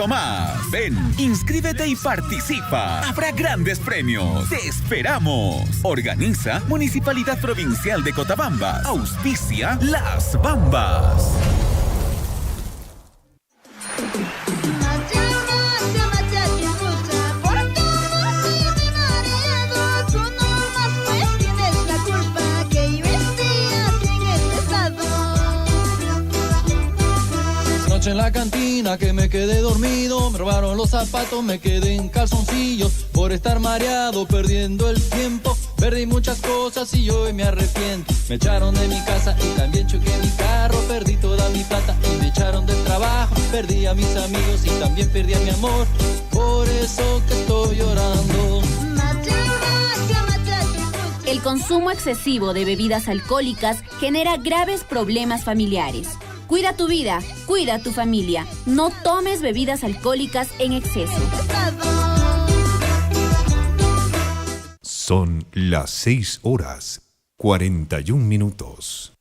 Más. Ven, inscríbete y participa. Habrá grandes premios. Te esperamos. Organiza Municipalidad Provincial de Cotabambas. Auspicia Las Bambas. En la cantina que me quedé dormido, me robaron los zapatos, me quedé en calzoncillos, por estar mareado, perdiendo el tiempo, perdí muchas cosas y hoy me arrepiento. Me echaron de mi casa y también choqué mi carro, perdí toda mi plata y me echaron del trabajo, perdí a mis amigos y también perdí a mi amor, por eso que estoy llorando. El consumo excesivo de bebidas alcohólicas genera graves problemas familiares. Cuida tu vida, cuida tu familia. No tomes bebidas alcohólicas en exceso. Son las 6:41.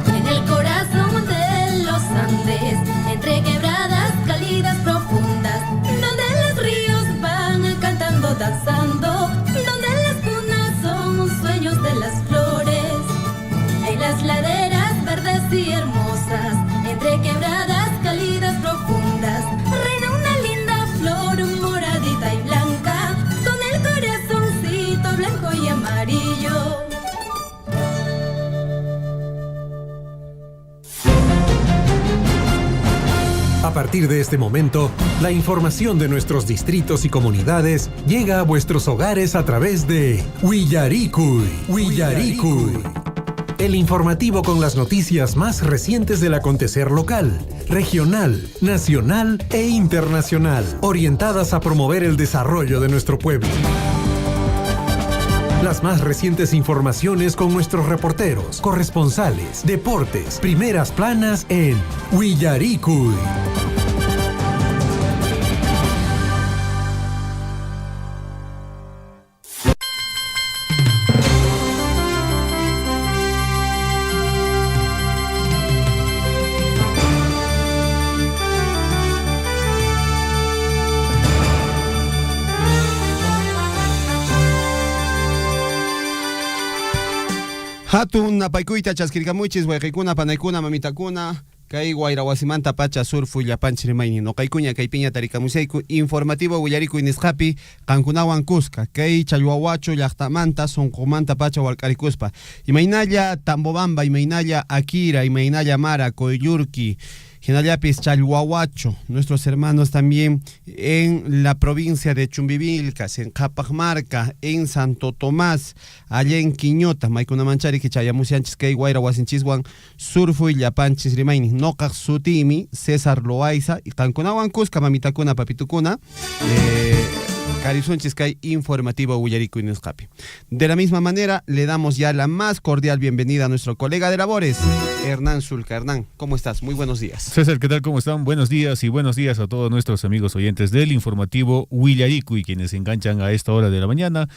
En el corazón de los Andes, entre quebradas cálidas profundas, donde los ríos van cantando, danzando, donde las cunas son sueños de las flores. Las laderas verdes y hermosas, entre quebradas cálidas profundas, reina una linda flor moradita y blanca, con el corazoncito blanco y amarillo. A partir de este momento, la información de nuestros distritos y comunidades llega a vuestros hogares a través de Willaricui. El informativo con las noticias más recientes del acontecer local, regional, nacional e internacional, orientadas a promover el desarrollo de nuestro pueblo. Las más recientes informaciones con nuestros reporteros, corresponsales, deportes, primeras planas en Willaricui. Hatun napaykuyta chaskirkamuchis wayqikuna panaykuna mamitakuna kay wayrawasimanta pacha surfu llapanchis rimayni noqaykuña kaypiña tarikamusayku informativo Willaricui nisqapi qankunawan kusqa kay challwawachu llaqtamanta sunqumanta pacha walqarikuspa imaynalla Tambobamba, imaynalla Akira, imaynalla Mara, Coyurqui, Hinallapis Chalhuahuacho, nuestros hermanos también en la provincia de Chumbivilcas, en Capamarca, en Santo Tomás, allá en Quiñota, Maikuna Manchari, que chayamusianchis kay guayra wasinchis surfu y llapanchis rimayni, noqaq sutimi, César Loaiza, y tankunawan kusqa mamitakuna papitukuna, Carisunchis kay informativo Willaricui nisqapi. De la misma manera, le damos ya la más cordial bienvenida a nuestro colega de labores, Hernán Zulca. Hernán, ¿cómo estás? Muy buenos días. César, ¿qué tal? ¿Cómo están? Buenos días y buenos días a todos nuestros amigos oyentes del informativo Willaricui, quienes se enganchan a esta hora de la mañana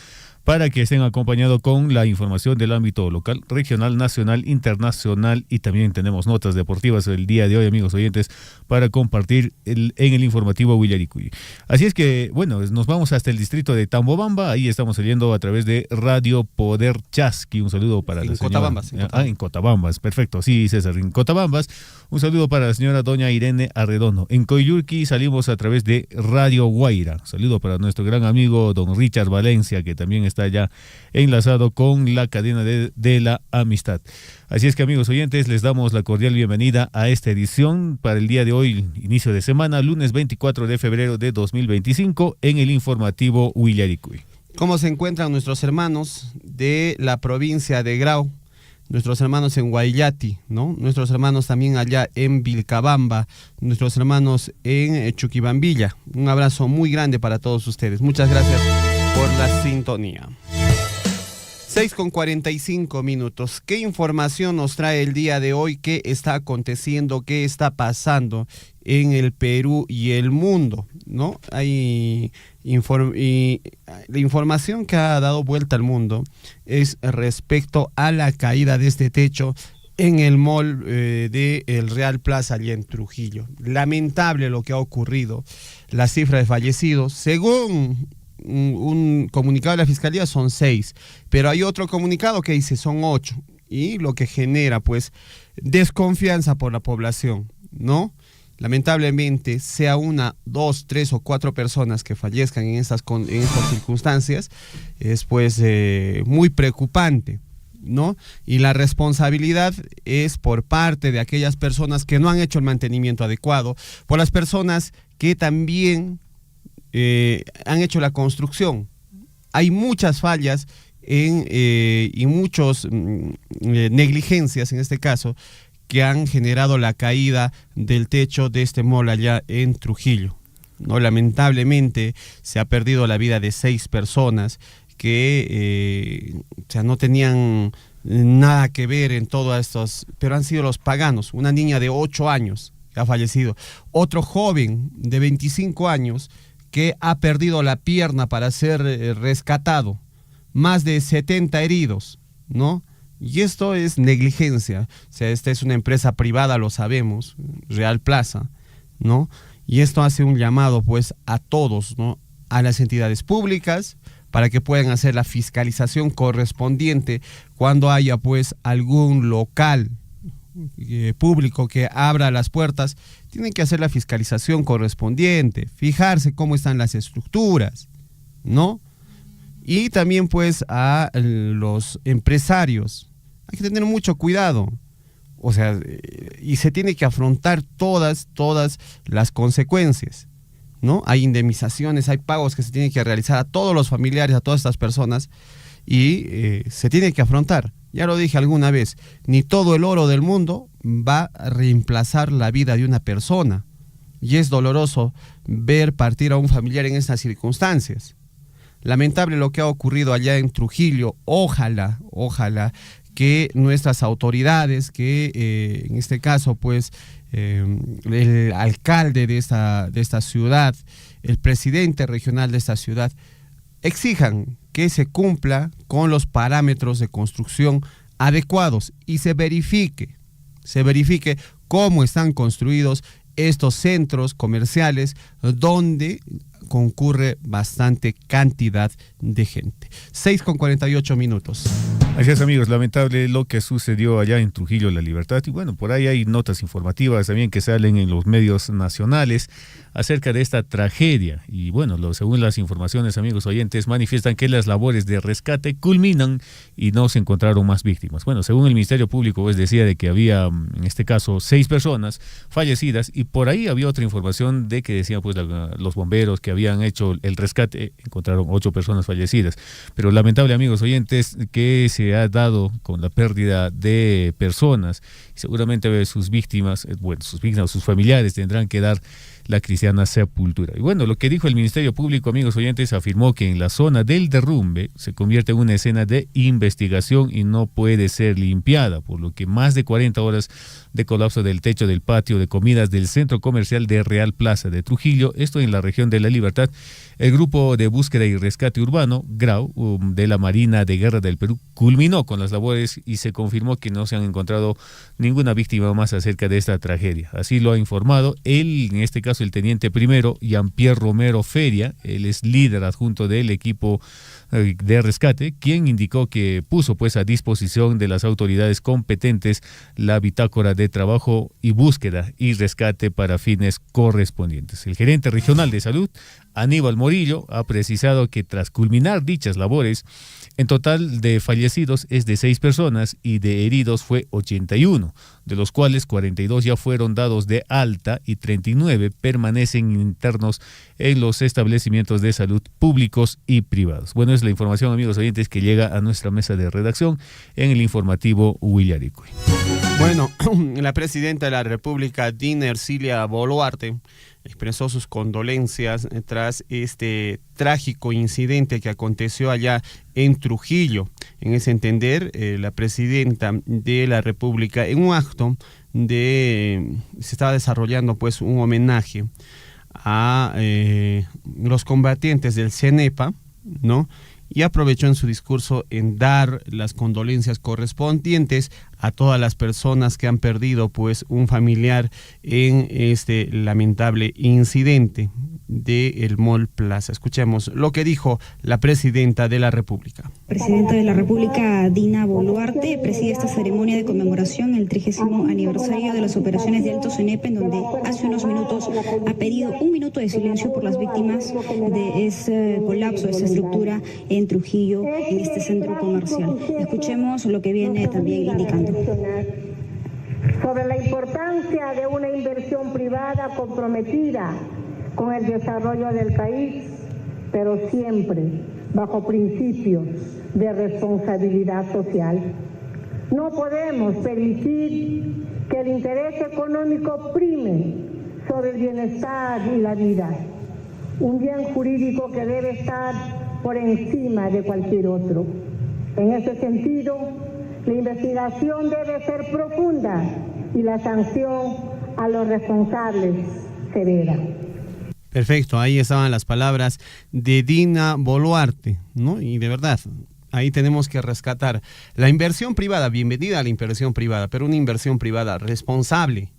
para que estén acompañados con la información del ámbito local, regional, nacional, internacional, y también tenemos notas deportivas el día de hoy, amigos oyentes, para compartir en el informativo Willaricui. Así es que, bueno, nos vamos hasta el distrito de Tambobamba, ahí estamos saliendo a través de Radio Poder Chasqui. Un saludo para la señora... Cotabambas, en Cotabambas, perfecto, sí, César, en Cotabambas. Un saludo para la señora doña Irene Arredondo. En Coyurqui salimos a través de Radio Guaira. Saludo para nuestro gran amigo don Richard Valencia, que también está ya enlazado con la cadena de la amistad. Así es que, amigos oyentes, les damos la cordial bienvenida a esta edición para el día de hoy, inicio de semana, lunes 24 de febrero de 2025, en el informativo Willaricui. ¿Cómo se encuentran nuestros hermanos de la provincia de Grau? Nuestros hermanos en Guayllati, ¿no? Nuestros hermanos también allá en Vilcabamba, nuestros hermanos en Chuquibambilla. Un abrazo muy grande para todos ustedes. Muchas gracias por la sintonía. 6:45. ¿Qué información nos trae el día de hoy? ¿Qué está aconteciendo? ¿Qué está pasando en el Perú y el mundo? ¿No? Hay la información que ha dado vuelta al mundo es respecto a la caída de este techo en el mall de el Real Plaza allá en Trujillo. Lamentable lo que ha ocurrido. La cifra de fallecidos, según un comunicado de la Fiscalía, son 6, pero hay otro comunicado que dice son 8, y lo que genera pues desconfianza por la población, ¿no? Lamentablemente, sea 1, 2, 3 o 4 personas que fallezcan en estas circunstancias, es pues muy preocupante, ¿no? Y la responsabilidad es por parte de aquellas personas que no han hecho el mantenimiento adecuado, por las personas que también han hecho la construcción. Hay muchas fallas y muchas negligencias en este caso que han generado la caída del techo de este mall allá en Trujillo, ¿no? Lamentablemente se ha perdido la vida de 6 personas que no tenían nada que ver en todo estos, pero han sido los paganos. Una niña de 8 años que ha fallecido, otro joven de 25 años que ha perdido la pierna para ser rescatado, más de 70 heridos, ¿no? Y esto es negligencia. O sea, esta es una empresa privada, lo sabemos, Real Plaza, ¿no? Y esto hace un llamado pues a todos, ¿no? A las entidades públicas para que puedan hacer la fiscalización correspondiente cuando haya pues algún local público que abra las puertas. Tienen que hacer la fiscalización correspondiente, fijarse cómo están las estructuras, ¿no? Y también pues a los empresarios, hay que tener mucho cuidado, o sea, y se tiene que afrontar todas las consecuencias, ¿no? Hay indemnizaciones, hay pagos que se tienen que realizar a todos los familiares, a todas estas personas, y se tiene que afrontar. Ya lo dije alguna vez, ni todo el oro del mundo va a reemplazar la vida de una persona, y es doloroso ver partir a un familiar en estas circunstancias. Lamentable lo que ha ocurrido allá en Trujillo. Ojalá que nuestras autoridades, que en este caso pues el alcalde de esta ciudad, el presidente regional de esta ciudad, exijan que se cumpla con los parámetros de construcción adecuados y se verifique cómo están construidos estos centros comerciales donde concurre bastante cantidad de gente. 6:48. Así es, amigos, lamentable lo que sucedió allá en Trujillo, La Libertad, y bueno, por ahí hay notas informativas también que salen en los medios nacionales acerca de esta tragedia, y bueno, según las informaciones, amigos oyentes, manifiestan que las labores de rescate culminan y no se encontraron más víctimas. Bueno, según el Ministerio Público, pues decía de que había, en este caso, 6 personas fallecidas, y por ahí había otra información de que decían pues los bomberos que habían hecho el rescate, encontraron 8 personas fallecidas, pero lamentable, amigos oyentes, que se ha dado con la pérdida de personas, y seguramente sus víctimas, sus familiares tendrán que dar la cristiana sepultura. Y bueno, lo que dijo el Ministerio Público, amigos oyentes, afirmó que en la zona del derrumbe se convierte en una escena de investigación y no puede ser limpiada, por lo que más de 40 horas de colapso del techo del patio de comidas del centro comercial de Real Plaza de Trujillo, esto en la región de La Libertad. El grupo de búsqueda y rescate urbano, GRAU, de la Marina de Guerra del Perú, culminó con las labores y se confirmó que no se han encontrado ninguna víctima más acerca de esta tragedia. Así lo ha informado en este caso, el teniente primero Jean-Pierre Romero Feria. Él es líder adjunto del equipo de rescate, quien indicó que puso pues a disposición de las autoridades competentes la bitácora de trabajo y búsqueda y rescate para fines correspondientes. El gerente regional de salud, Aníbal Morillo, ha precisado que tras culminar dichas labores, en total de fallecidos es de 6 personas y de heridos fue 81, de los cuales 42 ya fueron dados de alta y 39 permanecen internos en los establecimientos de salud públicos y privados. Bueno, es la información, amigos oyentes, que llega a nuestra mesa de redacción en el informativo Huillaricuy. Bueno, la presidenta de la República, Dina Ercilia Boluarte, expresó sus condolencias tras este trágico incidente que aconteció allá en Trujillo. En ese entender, la presidenta de la República, en un acto se estaba desarrollando pues un homenaje a los combatientes del CENEPA, ¿no? y aprovechó en su discurso en dar las condolencias correspondientes a todas las personas que han perdido pues un familiar en este lamentable incidente del Mall Plaza. Escuchemos lo que dijo la presidenta de la República. Presidenta de la República, Dina Boluarte, preside esta ceremonia de conmemoración el 30º aniversario de las operaciones de Alto Cenepe, en donde hace unos minutos ha pedido un minuto de silencio por las víctimas de ese colapso de esa estructura en Trujillo, en este centro comercial. Escuchemos lo que viene también indicando. Sobre la importancia de una inversión privada comprometida con el desarrollo del país, pero siempre bajo principios de responsabilidad social. No podemos permitir que el interés económico prime sobre el bienestar y la vida, un bien jurídico que debe estar por encima de cualquier otro. En ese sentido, la investigación debe ser profunda y la sanción a los responsables severa. Perfecto, ahí estaban las palabras de Dina Boluarte, ¿no? Y de verdad, ahí tenemos que rescatar la inversión privada, bienvenida a la inversión privada, pero una inversión privada responsable,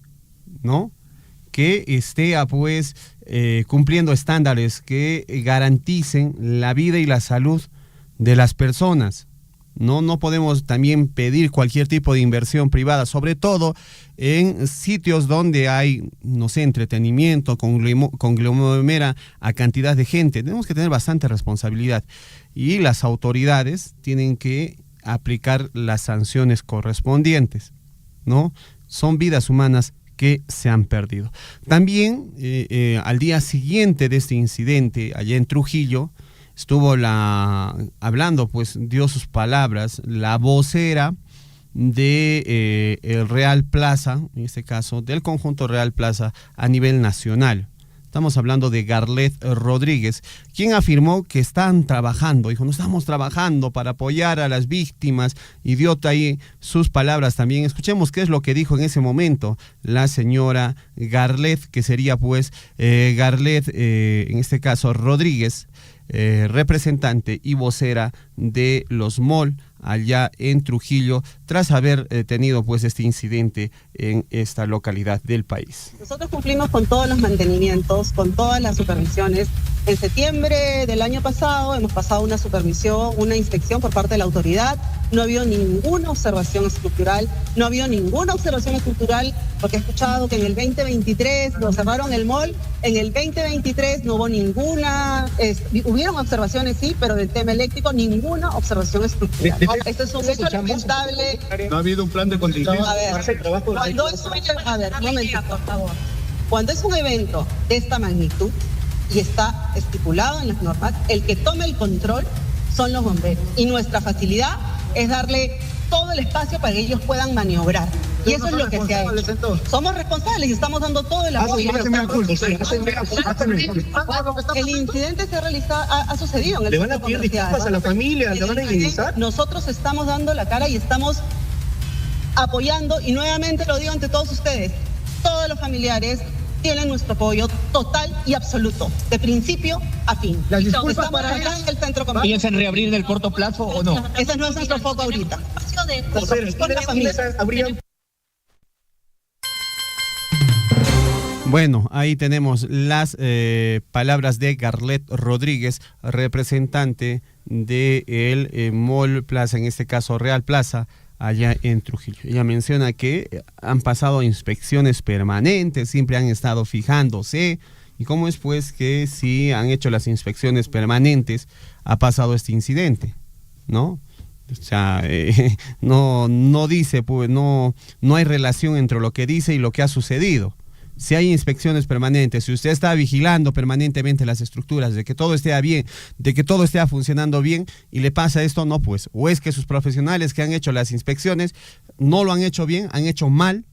¿no? Que esté pues cumpliendo estándares que garanticen la vida y la salud de las personas. No podemos también pedir cualquier tipo de inversión privada, sobre todo en sitios donde hay, no sé, entretenimiento, conglomera a cantidad de gente. Tenemos que tener bastante responsabilidad y las autoridades tienen que aplicar las sanciones correspondientes, ¿no? Son vidas humanas que se han perdido. También al día siguiente de este incidente allá en Trujillo, estuvo hablando, pues dio sus palabras, la vocera de el Real Plaza, en este caso del conjunto Real Plaza a nivel nacional. Estamos hablando de Garlet Rodríguez, quien afirmó que están trabajando, dijo, no estamos trabajando para apoyar a las víctimas, y dio ahí sus palabras también. Escuchemos qué es lo que dijo en ese momento la señora Garlet, que sería pues Garlet, en este caso Rodríguez, representante y vocera de los MOL allá en Trujillo, tras haber tenido pues este incidente en esta localidad del país. Nosotros cumplimos con todos los mantenimientos, con todas las supervisiones. En septiembre del año pasado hemos pasado una supervisión, una inspección por parte de la autoridad. No ha habido ninguna observación estructural, porque he escuchado que en el 2023 lo cerraron el mall, en el 2023 no hubo ninguna, hubieron observaciones sí, pero del tema eléctrico ninguna observación estructural. Este es un hecho lamentable. ¿No ha habido un plan de contingencia? A ver, un momentito, por favor. Cuando es un evento de esta magnitud y está estipulado en las normas, el que tome el control son los bomberos. Y nuestra facilidad es darle todo el espacio para que ellos pudan maniobrar. Y eso es lo que se ha hecho. Somos responsables y estamos dando todo el apoyo. El incidente se ha sucedido en el ¿Le van a pedir disculpas a la familia? ¿Le van a indemnizar? Nosotros estamos dando la cara y estamos apoyando, y nuevamente lo digo ante todos ustedes, todos los familiares tienen nuestro apoyo total y absoluto, de principio a fin. Las disculpas para el centro comercial. ¿Piensan reabrir en el corto plazo o no? Ese no es nuestro foco ahorita. Bueno, ahí tenemos las palabras de Garlet Rodríguez, representante del Mall Plaza, en este caso Real Plaza, allá en Trujillo. Ella menciona que han pasado inspecciones permanentes, siempre han estado fijándose, y cómo es pues que si han hecho las inspecciones permanentes ha pasado este incidente, ¿no? O sea, no dice, pues no hay relación entre lo que dice y lo que ha sucedido. Si hay inspecciones permanentes, si usted está vigilando permanentemente las estructuras, de que todo esté bien, de que todo esté funcionando bien, y le pasa esto, no, pues, o es que sus profesionales que han hecho las inspecciones no lo han hecho bien, han hecho mal,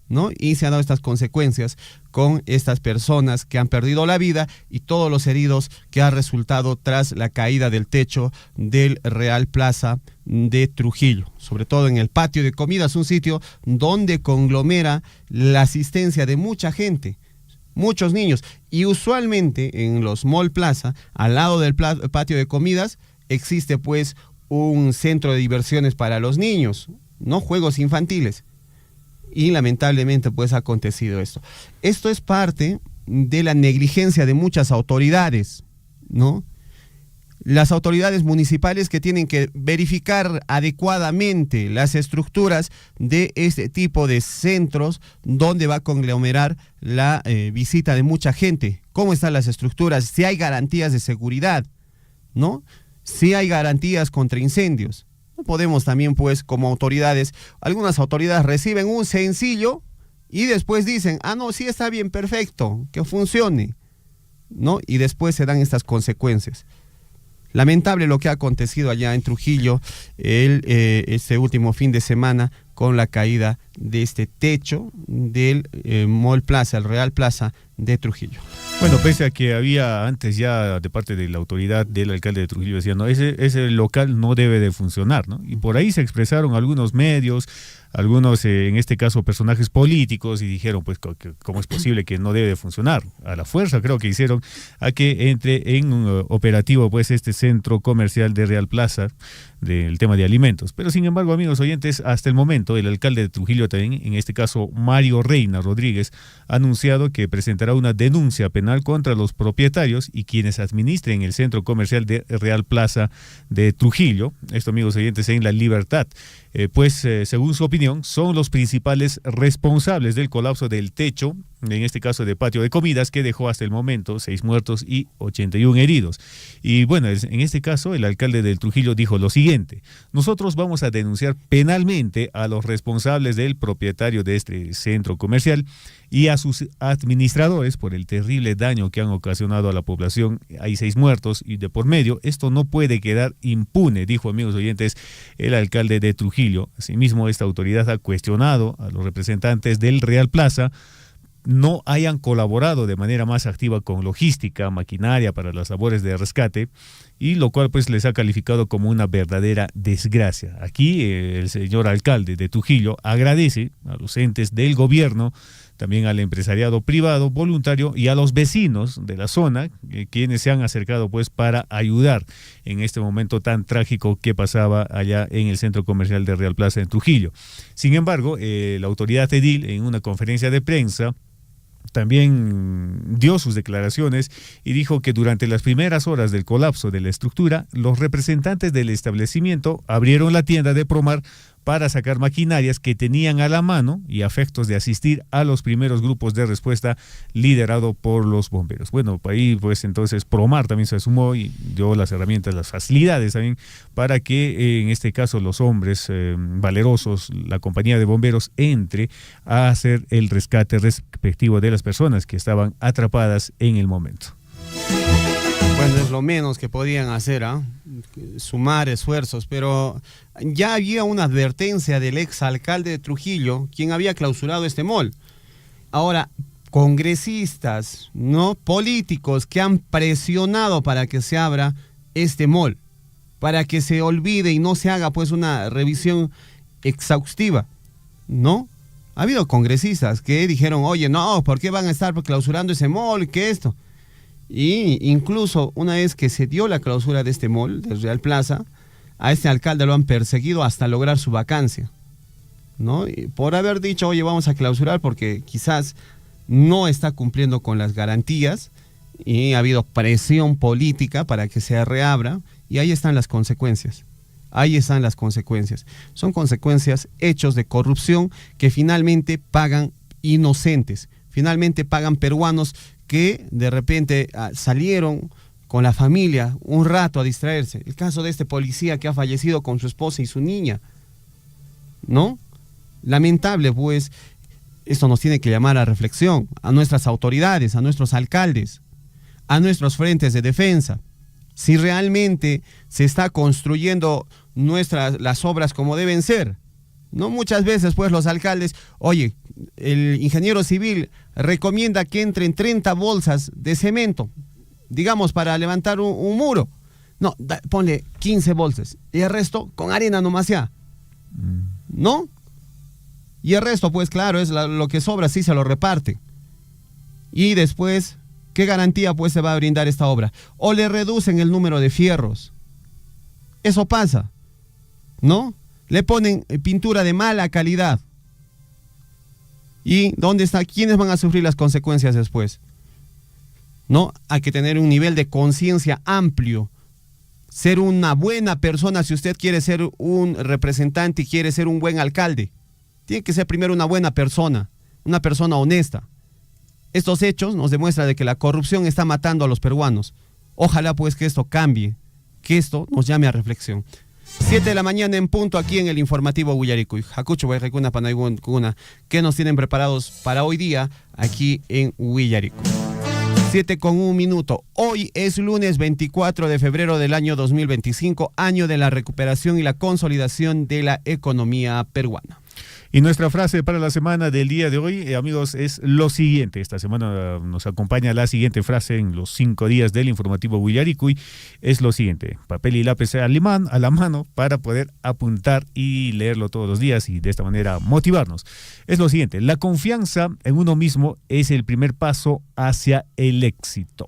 ¿no? Y se han dado estas consecuencias con estas personas que han perdido la vida y todos los heridos que ha resultado tras la caída del techo del Real Plaza de Trujillo, sobre todo en el patio de comidas, un sitio donde conglomera la asistencia de mucha gente, muchos niños, y usualmente en los Mall Plaza, al lado del patio de comidas, existe pues un centro de diversiones para los niños, ¿no? Juegos infantiles. Y lamentablemente pues ha acontecido esto. Esto es parte de la negligencia de muchas autoridades, ¿no? Las autoridades municipales que tienen que verificar adecuadamente las estructuras de este tipo de centros donde va a conglomerar la visita de mucha gente. ¿Cómo están las estructuras? Si hay garantías de seguridad, ¿no? Si hay garantías contra incendios. No podemos también, pues, como autoridades, algunas autoridades reciben un sencillo y después dicen, no, sí está bien, perfecto, que funcione, ¿no? Y después se dan estas consecuencias. Lamentable lo que ha acontecido allá en Trujillo este último fin de semana con la caída de este techo del Mall Plaza, el Real Plaza de Trujillo. Bueno, pese a que había antes ya de parte de la autoridad del alcalde de Trujillo decía, no, ese local no debe de funcionar, ¿no? Y por ahí se expresaron algunos medios, algunos, en este caso, personajes políticos, y dijeron, pues, ¿cómo es posible que no debe de funcionar? A la fuerza creo que hicieron a que entre en un operativo, pues, este centro comercial de Real Plaza, del tema de alimentos. Pero, sin embargo, amigos oyentes, hasta el momento, el alcalde de Trujillo también, en este caso, Mario Reina Rodríguez, ha anunciado que presentará una denuncia penal contra los propietarios y quienes administren el centro comercial de Real Plaza de Trujillo. Esto, amigos oyentes, en La Libertad. Según su opinión, son los principales responsables del colapso del techo, en este caso de patio de comidas, que dejó hasta el momento 6 muertos y 81 heridos. Y bueno, en este caso, el alcalde del Trujillo dijo lo siguiente: nosotros vamos a denunciar penalmente a los responsables del propietario de este centro comercial y a sus administradores por el terrible daño que han ocasionado a la población. Hay 6 muertos y de por medio, esto no puede quedar impune, dijo, amigos oyentes, el alcalde de Trujillo. Asimismo, esta autoridad ha cuestionado a los representantes del Real Plaza no hayan colaborado de manera más activa con logística, maquinaria para las labores de rescate, y lo cual pues les ha calificado como una verdadera desgracia. Aquí el señor alcalde de Trujillo agradece a los entes del gobierno, también al empresariado privado, voluntario y a los vecinos de la zona, quienes se han acercado pues para ayudar en este momento tan trágico que pasaba allá en el centro comercial de Real Plaza en Trujillo. Sin embargo, la autoridad edil en una conferencia de prensa también dio sus declaraciones y dijo que durante las primeras horas del colapso de la estructura, los representantes del establecimiento abrieron la tienda de Promar para sacar maquinarias que tenían a la mano y a efectos de asistir a los primeros grupos de respuesta liderado por los bomberos. Bueno, ahí pues entonces Promar también se sumó y dio las herramientas, las facilidades también para que en este caso los hombres valerosos, la compañía de bomberos, entre a hacer el rescate respectivo de las personas que estaban atrapadas en el momento. Bueno, es lo menos que podían hacer, sumar esfuerzos, pero ya había una advertencia del exalcalde de Trujillo, quien había clausurado este mall. Ahora, congresistas, ¿no?, políticos que han presionado para que se abra este mall, para que se olvide y no se haga pues una revisión exhaustiva, ¿no? Ha habido congresistas que dijeron, oye, no, ¿por qué van a estar clausurando ese mall? ¿Qué esto? Y incluso una vez que se dio la clausura de este mall, del Real Plaza, a este alcalde lo han perseguido hasta lograr su vacancia, ¿no? Y por haber dicho, oye, vamos a clausurar porque quizás no está cumpliendo con las garantías, y ha habido presión política para que se reabra, y ahí están las consecuencias. Ahí están las consecuencias. Son consecuencias, hechos de corrupción que finalmente pagan inocentes, finalmente pagan peruanos que de repente salieron con la familia un rato a distraerse. El caso de este policía que ha fallecido con su esposa y su niña, ¿no? Lamentable, pues. Esto nos tiene que llamar a reflexión, a nuestras autoridades, a nuestros alcaldes, a nuestros frentes de defensa. Si realmente se está construyendo las obras como deben ser. No, muchas veces pues los alcaldes, oye, el ingeniero civil recomienda que entren 30 bolsas de cemento, digamos, para levantar un muro. No, ponle 15 bolsas y el resto con arena nomás ya, ¿no? Y el resto, pues claro, es lo que sobra, sí se lo reparte. Y después, ¿qué garantía pues se va a brindar esta obra? O le reducen el número de fierros, Eso pasa, ¿no? Le ponen pintura de mala calidad. ¿Y dónde está? ¿Quiénes van a sufrir las consecuencias después? ¿No? Hay que tener un nivel de conciencia amplio. Ser una buena persona, si usted quiere ser un representante y quiere ser un buen alcalde, tiene que ser primero una buena persona, una persona honesta. Estos hechos nos demuestran de que la corrupción está matando a los peruanos. Ojalá pues que esto cambie, que esto nos llame a reflexión. 7 de la mañana en punto aquí en el informativo Willaricui. Hakucho, Guayrecuna, Panayguna, ¿qué nos tienen preparados para hoy día aquí en Willaricui? 7:01. Hoy es lunes 24 de febrero del año 2025, año de la recuperación y la consolidación de la economía peruana. Y nuestra frase para la semana del día de hoy, amigos, es lo siguiente. Esta semana nos acompaña la siguiente frase en los 5 días del informativo Willaricui. Es lo siguiente: papel y lápiz a la mano para poder apuntar y leerlo todos los días y de esta manera motivarnos. Es lo siguiente: la confianza en uno mismo es el primer paso hacia el éxito.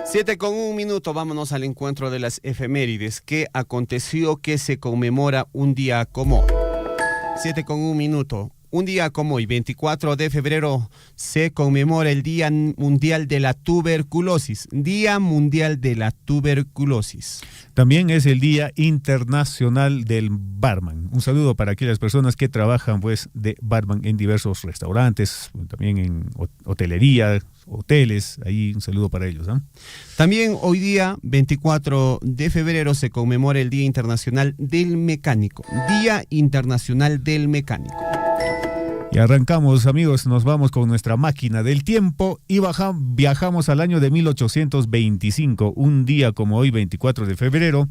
7:01, vámonos al encuentro de las efemérides. ¿Qué aconteció que se conmemora un día como hoy? 7:01. Un día como hoy, 24 de febrero, se conmemora el Día Mundial de la Tuberculosis. Día Mundial de la Tuberculosis. También es el Día Internacional del Barman. Un saludo para aquellas personas que trabajan pues de barman en diversos restaurantes, también en hotelería, hoteles. Ahí un saludo para ellos, ¿eh? También hoy día, 24 de febrero, se conmemora el Día Internacional del Mecánico. Día Internacional del Mecánico. Y arrancamos, amigos, nos vamos con nuestra máquina del tiempo y viajamos al año de 1825. Un día como hoy, 24 de febrero,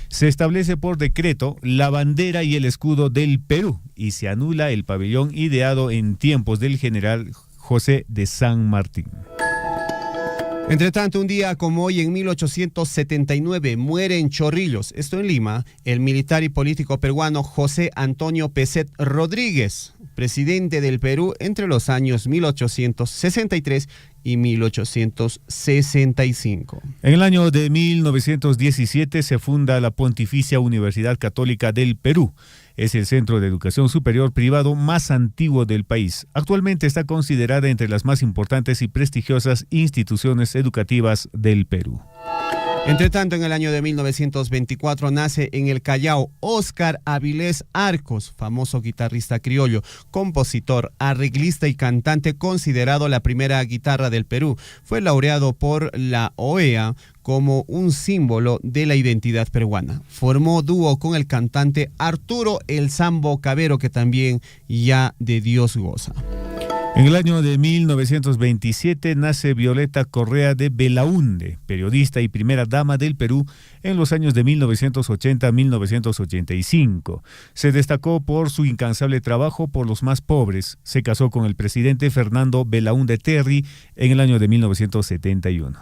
se establece por decreto la bandera y el escudo del Perú y se anula el pabellón ideado en tiempos del general José de San Martín. Entre tanto, un día como hoy, en 1879, muere en Chorrillos, esto en Lima, el militar y político peruano José Antonio Pezet Rodríguez, presidente del Perú entre los años 1863 y 1865. En el año de 1917 se funda la Pontificia Universidad Católica del Perú. Es el centro de educación superior privado más antiguo del país. Actualmente está considerada entre las más importantes y prestigiosas instituciones educativas del Perú. Entre tanto, en el año de 1924 nace en el Callao Óscar Avilés Arcos, famoso guitarrista criollo, compositor, arreglista y cantante, considerado la primera guitarra del Perú. Fue laureado por la OEA como un símbolo de la identidad peruana. Formó dúo con el cantante Arturo El Sambo Cabero, que también ya de Dios goza. En el año de 1927 nace Violeta Correa de Belaúnde, periodista y primera dama del Perú en los años de 1980 a 1985. Se destacó por su incansable trabajo por los más pobres. Se casó con el presidente Fernando Belaúnde Terry en el año de 1971.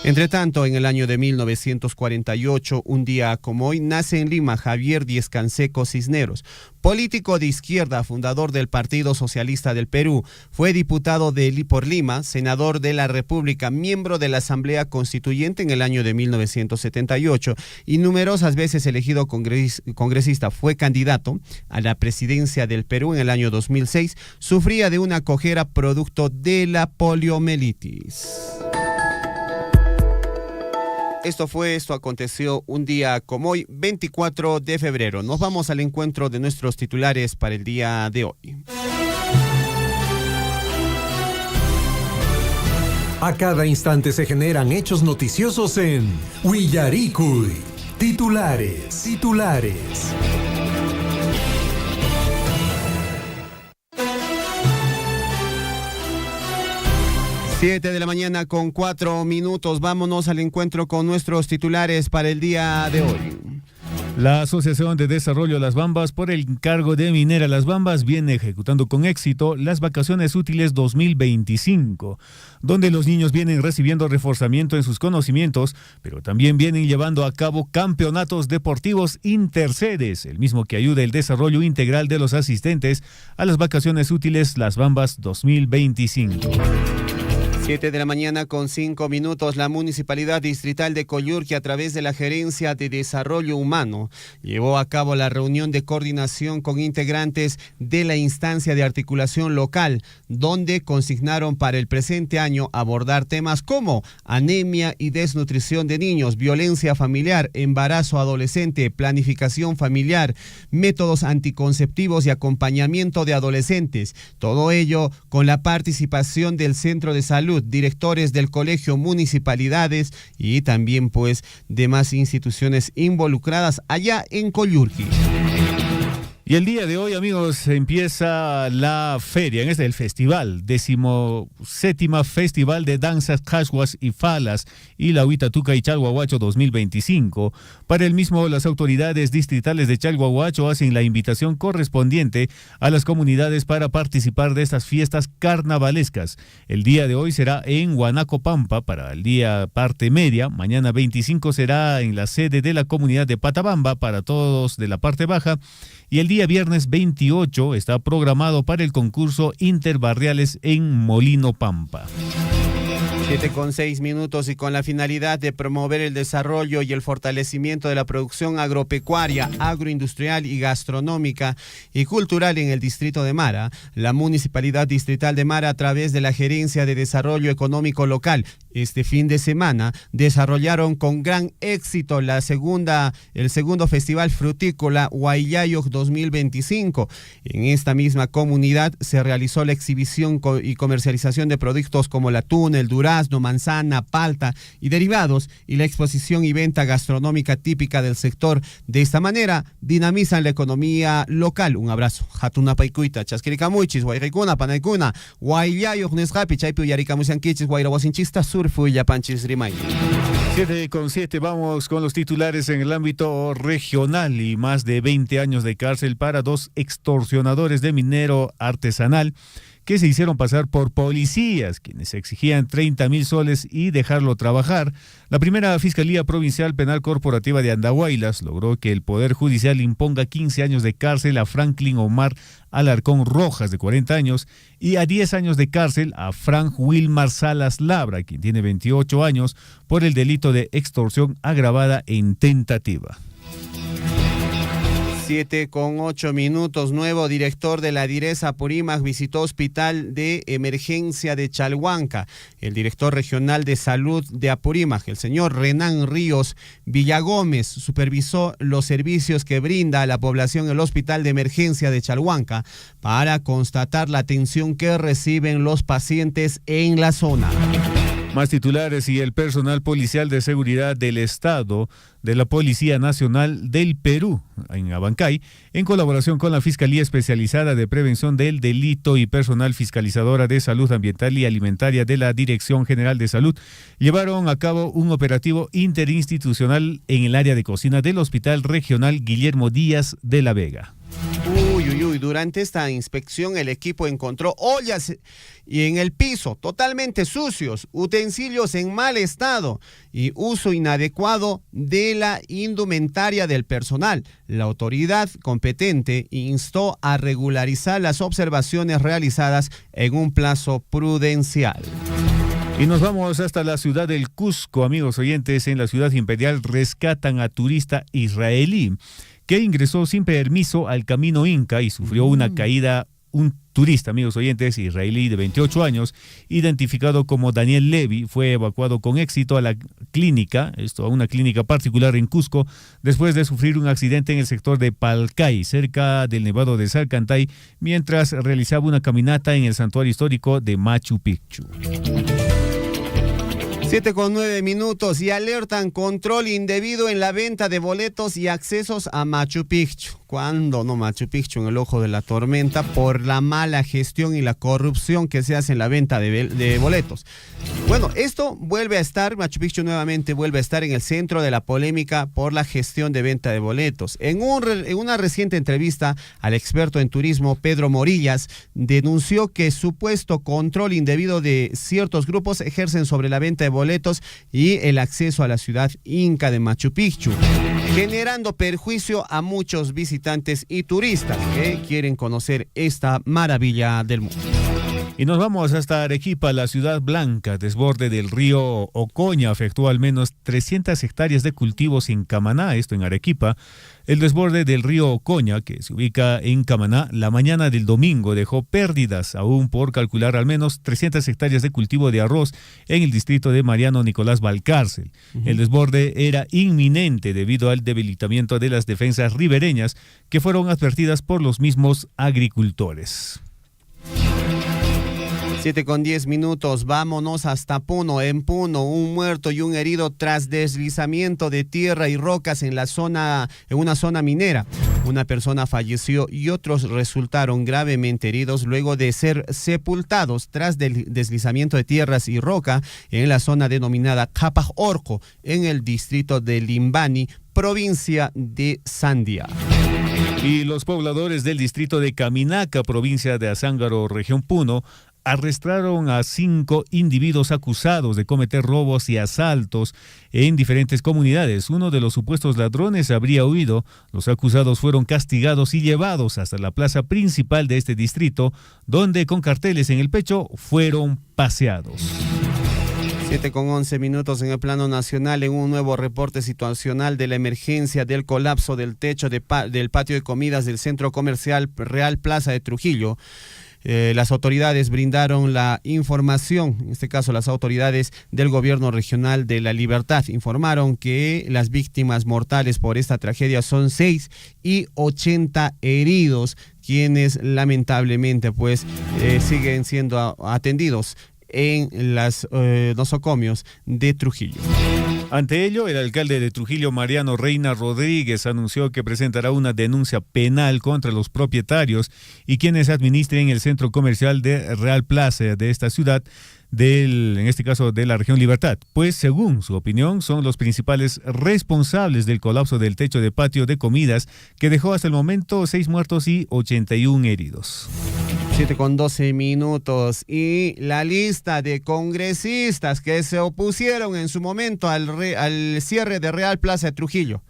Entre tanto, en el año de 1948, un día como hoy, nace en Lima Javier Díez Canseco Cisneros, político de izquierda, fundador del Partido Socialista del Perú. Fue diputado por Lima, senador de la República, miembro de la Asamblea Constituyente en el año de 1978 y numerosas veces elegido congresista. Fue candidato a la presidencia del Perú en el año 2006. Sufría de una cojera producto de la poliomielitis. Esto aconteció un día como hoy, 24 de febrero. Nos vamos al encuentro de nuestros titulares para el día de hoy. A cada instante se generan hechos noticiosos en Willaricui. Titulares. 7 de la mañana con 4 minutos. Vámonos al encuentro con nuestros titulares para el día de hoy. La Asociación de Desarrollo Las Bambas, por el encargo de Minera Las Bambas, viene ejecutando con éxito las vacaciones útiles 2025, donde los niños vienen recibiendo reforzamiento en sus conocimientos, pero también vienen llevando a cabo campeonatos deportivos intersedes, el mismo que ayuda el desarrollo integral de los asistentes a las vacaciones útiles Las Bambas 2025. 7 de la mañana con 5 minutos, la Municipalidad Distrital de Coyurqui, a través de la Gerencia de Desarrollo Humano, llevó a cabo la reunión de coordinación con integrantes de la instancia de articulación local, donde consignaron para el presente año abordar temas como anemia y desnutrición de niños, violencia familiar, embarazo adolescente, planificación familiar, métodos anticonceptivos y acompañamiento de adolescentes. Todo ello con la participación del Centro de Salud, directores del colegio, municipalidades y también pues demás instituciones involucradas allá en Coyurqui. Y el día de hoy, amigos, empieza la feria, en el festival, 17ª Festival de Danzas, Cashuas y Falas y la Huitatuca y Chalhuahuacho 2025. Para el mismo, las autoridades distritales de Chalhuahuacho hacen la invitación correspondiente a las comunidades para participar de estas fiestas carnavalescas. El día de hoy será en Huanacopampa para el día parte media. Mañana 25 será en la sede de la comunidad de Patabamba para todos de la parte baja. Y el día viernes 28 está programado para el concurso Interbarriales en Molino Pampa. 7:06 minutos, y con la finalidad de promover el desarrollo y el fortalecimiento de la producción agropecuaria, agroindustrial y gastronómica y cultural en el distrito de Mara, la Municipalidad Distrital de Mara, a través de la Gerencia de Desarrollo Económico Local, este fin de semana desarrollaron con gran éxito el segundo Festival Frutícola Huayllayoc 2025. En esta misma comunidad se realizó la exhibición y comercialización de productos como el atún, el durazno, manzana, palta y derivados, y la exposición y venta gastronómica típica del sector. De esta manera dinamizan la economía local. Un abrazo. Hatuna paikuita, chasquiricamuichis, guayricuna, panaykuna, Huayllayoc nesqapi, chaypi uyarikamusiankichis, guayrawasinchista, surfu y yapanchis rimay. 7:07, vamos con los titulares en el ámbito regional. Y más de 20 años de cárcel para 2 extorsionadores de minero artesanal que se hicieron pasar por policías, quienes exigían 30,000 soles y dejarlo trabajar. La primera Fiscalía Provincial Penal Corporativa de Andahuaylas logró que el Poder Judicial imponga 15 años de cárcel a Franklin Omar Alarcón Rojas, de 40 años, y a 10 años de cárcel a Frank Wilmar Salas Labra, quien tiene 28 años, por el delito de extorsión agravada en tentativa. 7:08 minutos, nuevo director de la DIRES Apurímac visitó Hospital de Emergencia de Chalhuanca. El director regional de salud de Apurímac, el señor Renan Ríos Villagómez, supervisó los servicios que brinda a la población el Hospital de Emergencia de Chalhuanca para constatar la atención que reciben los pacientes en la zona. Más titulares. Y el personal policial de seguridad del Estado de la Policía Nacional del Perú, en Abancay, en colaboración con la Fiscalía Especializada de Prevención del Delito y personal fiscalizadora de salud ambiental y alimentaria de la Dirección General de Salud, llevaron a cabo un operativo interinstitucional en el área de cocina del Hospital Regional Guillermo Díaz de la Vega. Durante esta inspección el equipo encontró ollas y en el piso totalmente sucios, utensilios en mal estado y uso inadecuado de la indumentaria del personal. La autoridad competente instó a regularizar las observaciones realizadas en un plazo prudencial. Y nos vamos hasta la ciudad del Cusco, amigos oyentes. En la ciudad imperial rescatan a turista israelí que ingresó sin permiso al Camino Inca y sufrió una caída. Un turista, amigos oyentes, israelí de 28 años, identificado como Daniel Levy, fue evacuado con éxito a la clínica, a una clínica particular en Cusco, después de sufrir un accidente en el sector de Palcay, cerca del Nevado de Salcantay, mientras realizaba una caminata en el santuario histórico de Machu Picchu. 7:09 minutos, y alertan control indebido en la venta de boletos y accesos a Machu Picchu. ¿Cuándo no Machu Picchu en el ojo de la tormenta por la mala gestión y la corrupción que se hace en la venta de boletos? Bueno, esto vuelve a estar, Machu Picchu nuevamente vuelve a estar en el centro de la polémica por la gestión de venta de boletos. En una reciente entrevista al experto en turismo Pedro Morillas, denunció que supuesto control indebido de ciertos grupos ejercen sobre la venta de boletos y el acceso a la ciudad inca de Machu Picchu, generando perjuicio a muchos visitantes y turistas que quieren conocer esta maravilla del mundo. Y nos vamos hasta Arequipa, la ciudad blanca. Desborde del río Ocoña afectó al menos 300 hectáreas de cultivos en Camaná, esto en Arequipa. El desborde del río Ocoña, que se ubica en Camaná, la mañana del domingo dejó pérdidas, aún por calcular al menos 300 hectáreas de cultivo de arroz en el distrito de Mariano Nicolás Valcárcel. El desborde era inminente debido al debilitamiento de las defensas ribereñas que fueron advertidas por los mismos agricultores. 7:10, vámonos hasta Puno. En Puno, un muerto y un herido tras deslizamiento de tierra y rocas en una zona minera. Una persona falleció y otros resultaron gravemente heridos luego de ser sepultados tras deslizamiento de tierras y roca en la zona denominada Capaj Orco, en el distrito de Limbani, provincia de Sandia. Y los pobladores del distrito de Caminaca, provincia de Azángaro, región Puno, arrestaron a 5 individuos acusados de cometer robos y asaltos en diferentes comunidades. Uno de los supuestos ladrones habría huido. Los acusados fueron castigados y llevados hasta la plaza principal de este distrito, donde con carteles en el pecho fueron paseados. 7:11 en el plano nacional. En un nuevo reporte situacional de la emergencia del colapso del techo del patio de comidas del centro comercial Real Plaza de Trujillo, las autoridades brindaron la información, en este caso las autoridades del gobierno regional de La Libertad, informaron que las víctimas mortales por esta tragedia son 6 y 80 heridos, quienes lamentablemente siguen siendo atendidos en los nosocomios de Trujillo. Ante ello, el alcalde de Trujillo, Mariano Reina Rodríguez, anunció que presentará una denuncia penal contra los propietarios y quienes administren el centro comercial de Real Plaza de esta ciudad, en este caso de la región Libertad, pues según su opinión son los principales responsables del colapso del techo de patio de comidas que dejó hasta el momento 6 muertos y 81 heridos. 7:12 y la lista de congresistas que se opusieron en su momento al cierre de Real Plaza de Trujillo.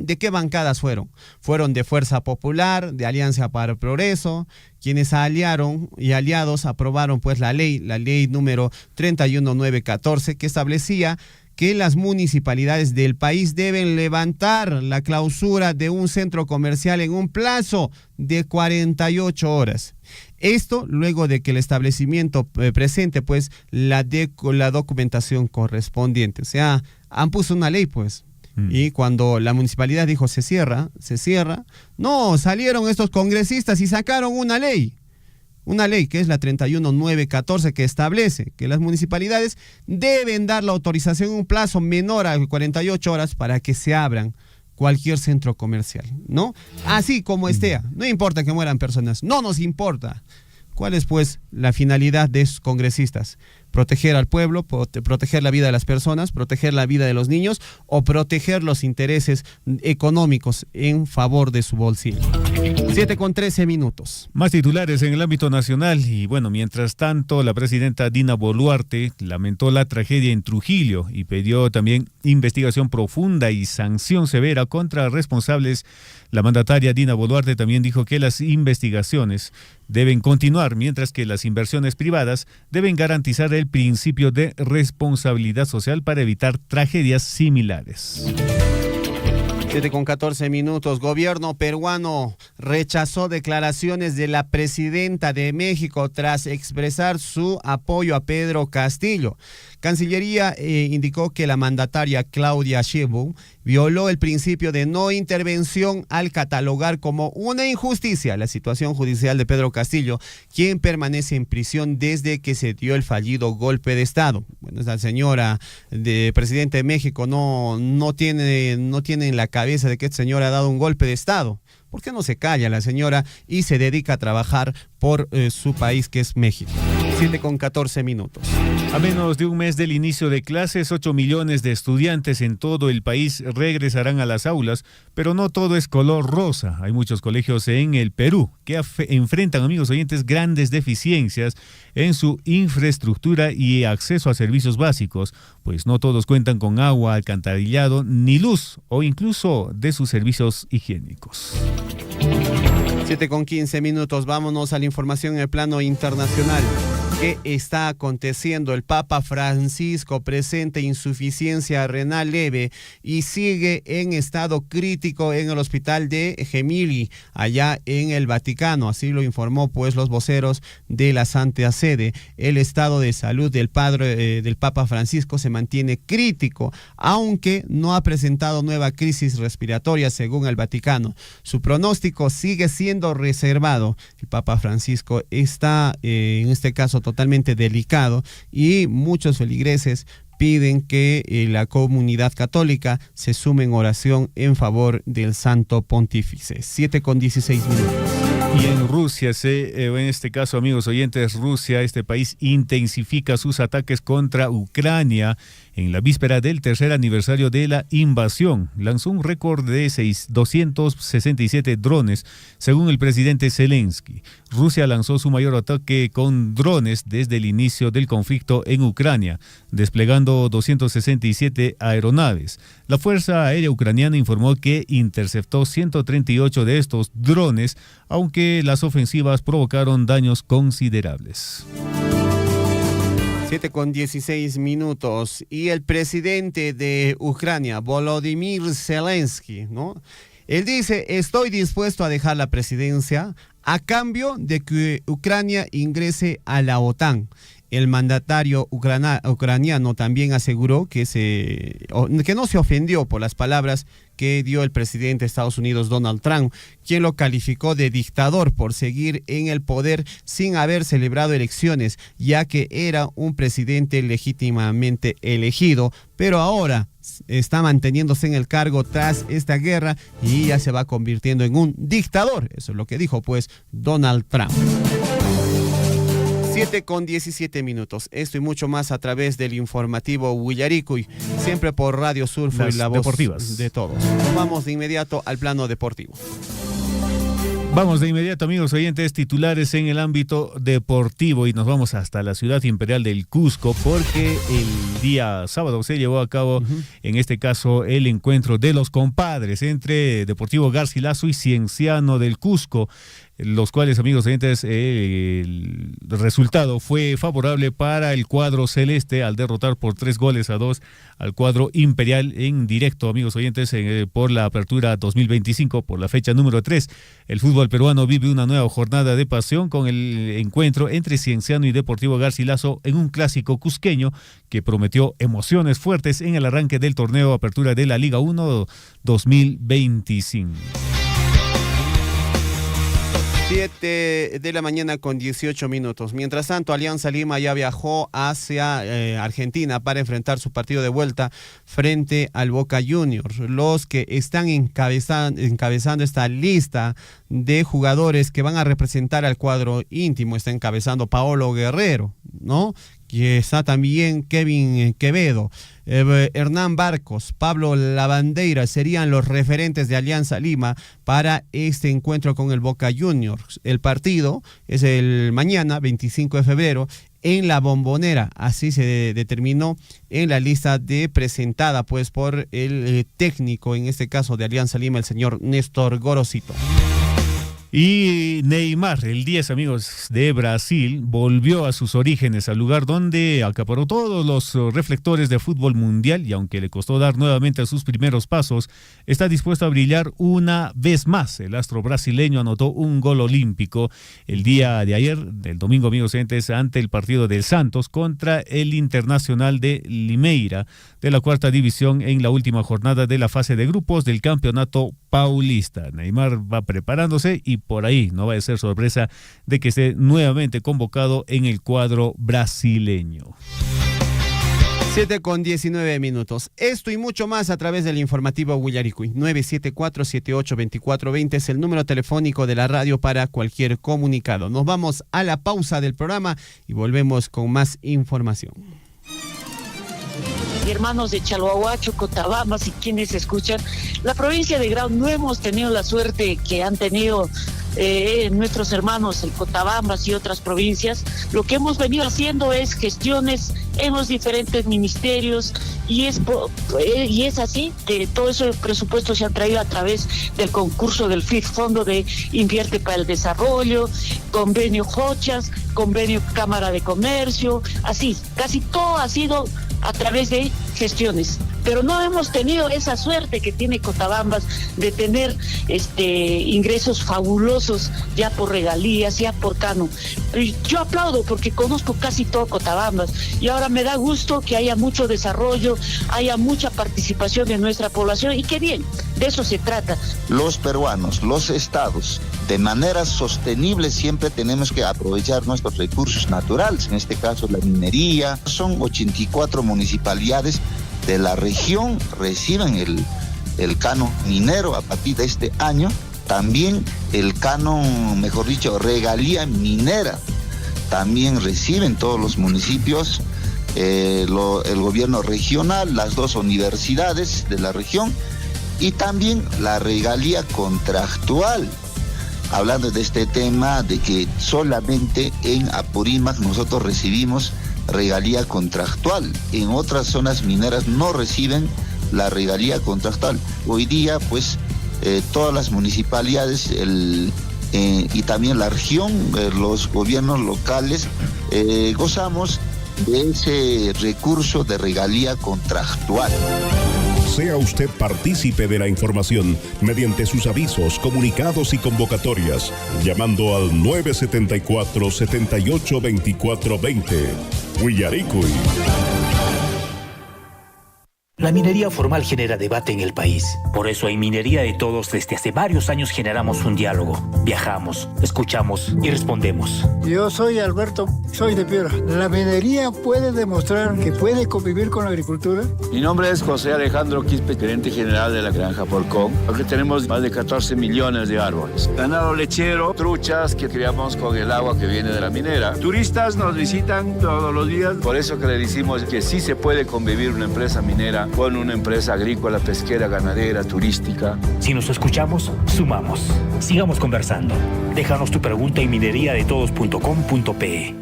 ¿De qué bancadas fueron? Fueron de Fuerza Popular, de Alianza para el Progreso, quienes aliados aprobaron la ley número 31914, que establecía que las municipalidades del país deben levantar la clausura de un centro comercial en un plazo de 48 horas. Esto luego de que el establecimiento presente la documentación correspondiente. O sea, han puesto una ley Y cuando la municipalidad dijo se cierra, no, salieron estos congresistas y sacaron una ley que es la 31914, que establece que las municipalidades deben dar la autorización en un plazo menor a 48 horas para que se abran cualquier centro comercial, ¿no? Así como esté, no importa que mueran personas, no nos importa. ¿Cuál es la finalidad de esos congresistas? ¿Proteger al pueblo, proteger la vida de las personas, proteger la vida de los niños o proteger los intereses económicos en favor de su bolsillo? 7:13. Más titulares en el ámbito nacional y mientras tanto la presidenta Dina Boluarte lamentó la tragedia en Trujillo y pidió también investigación profunda y sanción severa contra responsables. La mandataria Dina Boluarte también dijo que las investigaciones deben continuar, mientras que las inversiones privadas deben garantizar el principio de responsabilidad social para evitar tragedias similares. 7:14. Gobierno peruano rechazó declaraciones de la presidenta de México tras expresar su apoyo a Pedro Castillo. Cancillería indicó que la mandataria Claudia Sheinbaum violó el principio de no intervención al catalogar como una injusticia la situación judicial de Pedro Castillo, quien permanece en prisión desde que se dio el fallido golpe de Estado. Esta señora presidente de México no tiene en la cabeza de que esta señora ha dado un golpe de Estado. ¿Por qué no se calla la señora y se dedica a trabajar por su país, que es México? 7:14. A menos de un mes del inicio de clases, 8 millones de estudiantes en todo el país regresarán a las aulas, pero no todo es color rosa. Hay muchos colegios en el Perú que enfrentan, amigos oyentes, grandes deficiencias en su infraestructura y acceso a servicios básicos, pues no todos cuentan con agua, alcantarillado, ni luz, o incluso de sus servicios higiénicos. 7:15. Vámonos a la información en el plano internacional. ¿Qué está aconteciendo? El Papa Francisco presenta insuficiencia renal leve y sigue en estado crítico en el hospital de Gemelli, allá en el Vaticano. Así lo informó pues los voceros de la Santa Sede. El estado de salud del Papa Francisco se mantiene crítico, aunque no ha presentado nueva crisis respiratoria según el Vaticano. Su pronóstico sigue siendo reservado. El Papa Francisco está en este caso totalmente delicado y muchos feligreses piden que la comunidad católica se sume en oración en favor del Santo Pontífice. 7:16 minutos. Y en Rusia, en este caso, amigos oyentes, Rusia, este país intensifica sus ataques contra Ucrania en la víspera del tercer aniversario de la invasión. Lanzó un récord de 267 drones, según el presidente Zelensky. Rusia lanzó su mayor ataque con drones desde el inicio del conflicto en Ucrania, desplegando 267 aeronaves. La Fuerza Aérea Ucraniana informó que interceptó 138 de estos drones, aunque las ofensivas provocaron daños considerables. 7:16 minutos. Y el presidente de Ucrania, Volodymyr Zelensky, ¿no? Él dice: estoy dispuesto a dejar la presidencia a cambio de que Ucrania ingrese a la OTAN. El mandatario ucraniano también aseguró que no se ofendió por las palabras que dio el presidente de Estados Unidos, Donald Trump, quien lo calificó de dictador por seguir en el poder sin haber celebrado elecciones, ya que era un presidente legítimamente elegido, pero ahora está manteniéndose en el cargo tras esta guerra y ya se va convirtiendo en un dictador. Eso es lo que dijo pues Donald Trump. 7:17 minutos. Esto y mucho más a través del informativo Willaricui, siempre por Radio Surfo y la voz deportivas de todos. Vamos de inmediato al plano deportivo. Vamos de inmediato, amigos oyentes, titulares en el ámbito deportivo, y nos vamos hasta la ciudad imperial del Cusco, porque el día sábado se llevó a cabo, en este caso, el encuentro de los compadres entre Deportivo Garcilaso y Cienciano del Cusco, los cuales, amigos oyentes, el resultado fue favorable para el cuadro celeste al derrotar por 3-2 al cuadro imperial en directo, amigos oyentes, por la apertura 2025, por la fecha número 3. El fútbol peruano vive una nueva jornada de pasión con el encuentro entre Cienciano y Deportivo Garcilaso en un clásico cusqueño que prometió emociones fuertes en el arranque del torneo apertura de la Liga 1 2025. 7:18 a.m. Mientras tanto, Alianza Lima ya viajó hacia Argentina para enfrentar su partido de vuelta frente al Boca Juniors. Los que están encabezando esta lista de jugadores que van a representar al cuadro íntimo, está encabezando Paolo Guerrero, ¿no? Y está también Kevin Quevedo, Hernán Barcos, Pablo Lavandeira serían los referentes de Alianza Lima para este encuentro con el Boca Juniors. El partido es el mañana, 25 de febrero, en la Bombonera. Así se determinó en la lista presentada pues por el técnico, en este caso de Alianza Lima, el señor Néstor Gorosito. Y Neymar, el 10, amigos, de Brasil, volvió a sus orígenes, al lugar donde acaparó todos los reflectores de fútbol mundial, y aunque le costó dar nuevamente sus primeros pasos, está dispuesto a brillar una vez más. El astro brasileño anotó un gol olímpico el día de ayer, del domingo, amigos oyentes, ante el partido del Santos contra el Internacional de Limeira, de la cuarta división, en la última jornada de la fase de grupos del Campeonato Paulista. Neymar va preparándose y por ahí no va a ser sorpresa de que esté nuevamente convocado en el cuadro brasileño. 7:19 a.m. Esto y mucho más a través del informativo Willaricui. 974-78-2420 es el número telefónico de la radio para cualquier comunicado. Nos vamos a la pausa del programa y volvemos con más información. Hermanos de Chalhuahuacho, Cotabambas y quienes escuchan, la provincia de Grau no hemos tenido la suerte que han tenido nuestros hermanos en Cotabambas y otras provincias, lo que hemos venido haciendo es gestiones en los diferentes ministerios y es así que todo ese presupuesto se ha traído a través del concurso del FIF, Fondo de Invierte para el Desarrollo, convenio Hochas, convenio Cámara de Comercio, así, casi todo ha sido a través de gestiones. Pero no hemos tenido esa suerte que tiene Cotabambas de tener ingresos fabulosos ya por regalías, ya por canon. Yo aplaudo porque conozco casi todo Cotabambas y ahora me da gusto que haya mucho desarrollo, haya mucha participación de nuestra población y qué bien, de eso se trata. Los peruanos, los estados, de manera sostenible siempre tenemos que aprovechar nuestros recursos naturales, en este caso la minería. Son 84 municipalidades de la región reciben el canon minero a partir de este año, también el canon, mejor dicho, regalía minera, también reciben todos los municipios, el gobierno regional, las 2 universidades de la región y también la regalía contractual. Hablando de este tema de que solamente en Apurímac nosotros recibimos regalía contractual. En otras zonas mineras no reciben la regalía contractual. Hoy día, pues, todas las municipalidades y también la región, los gobiernos locales, gozamos de ese recurso de regalía contractual. Sea usted partícipe de la información mediante sus avisos, comunicados y convocatorias, llamando al 974-782420. Willaricui. La minería formal genera debate en el país. Por eso en Minería de Todos desde hace varios años generamos un diálogo. Viajamos, escuchamos y respondemos. Yo soy Alberto, soy de Piura. ¿La minería puede demostrar que puede convivir con la agricultura? Mi nombre es José Alejandro Quispe, gerente general de la Granja Porcón. Aquí tenemos más de 14 millones de árboles. Ganado lechero, truchas que criamos con el agua que viene de la minera. Turistas nos visitan todos los días. Por eso que le decimos que sí se puede convivir una empresa minera con una empresa agrícola, pesquera, ganadera, turística. Si nos escuchamos, sumamos. Sigamos conversando. Déjanos tu pregunta en mineriadetodos.com.pe.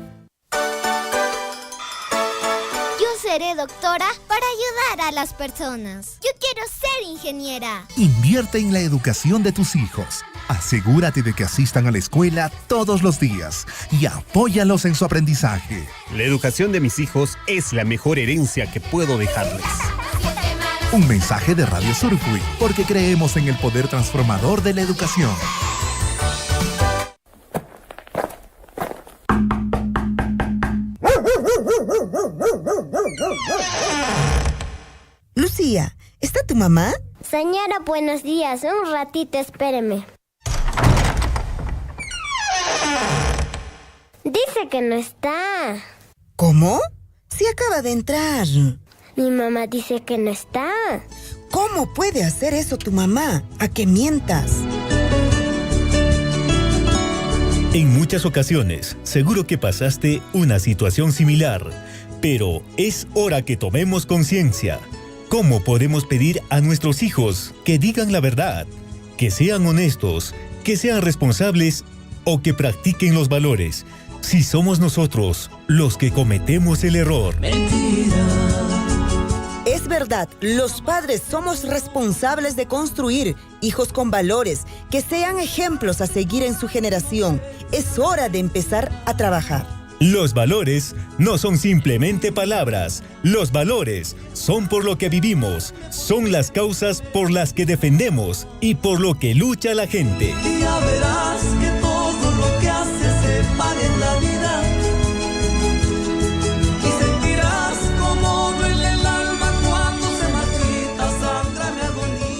Yo seré doctora para ayudar a las personas. Yo quiero ser ingeniera. Invierte en la educación de tus hijos. Asegúrate de que asistan a la escuela todos los días y apóyalos en su aprendizaje. La educación de mis hijos es la mejor herencia que puedo dejarles. Un mensaje de Radio Surfui, porque creemos en el poder transformador de la educación. Lucía, ¿está tu mamá? Señora, buenos días. Un ratito, espéreme. Dice que no está. ¿Cómo? Sí acaba de entrar. Mi mamá dice que no está. ¿Cómo puede hacer eso tu mamá? ¿A que mientas? En muchas ocasiones, seguro que pasaste una situación similar, pero es hora que tomemos conciencia. ¿Cómo podemos pedir a nuestros hijos que digan la verdad, que sean honestos, que sean responsables o que practiquen los valores, si somos nosotros los que cometemos el error? Es verdad, los padres somos responsables de construir hijos con valores que sean ejemplos a seguir en su generación. Es hora de empezar a trabajar. Los valores no son simplemente palabras. Los valores son por lo que vivimos, son las causas por las que defendemos y por lo que lucha la gente. Y ya verás que todo lo que haces se paga en la vida. Y sentirás como duele el alma cuando se marchita sangre mi agonía.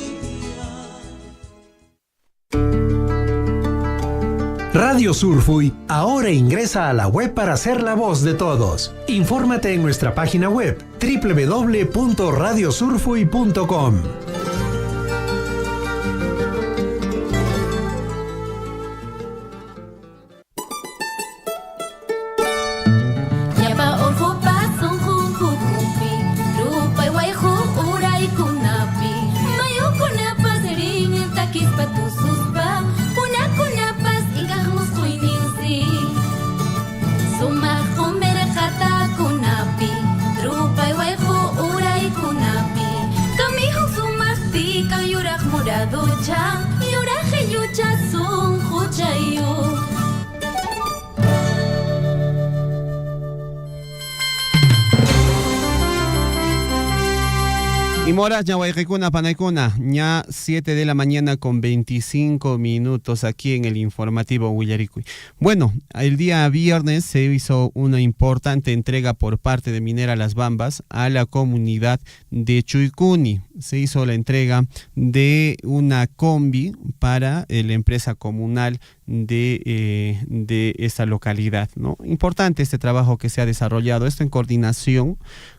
Radio Surfui ahora ingresa a la web para ser la voz de todos. Infórmate en nuestra página web www.radiosurfui.com. Y moras ya Guayquicuna, Panaicuna, ya 7 de la mañana con 25 minutos aquí en el informativo Huillaricui. Bueno, el día viernes se hizo una importante entrega por parte de Minera Las Bambas a la comunidad de Chuycuni. Se hizo la entrega de una combi para la empresa comunal de esta localidad, ¿no? Importante este trabajo que se ha desarrollado, esto en coordinación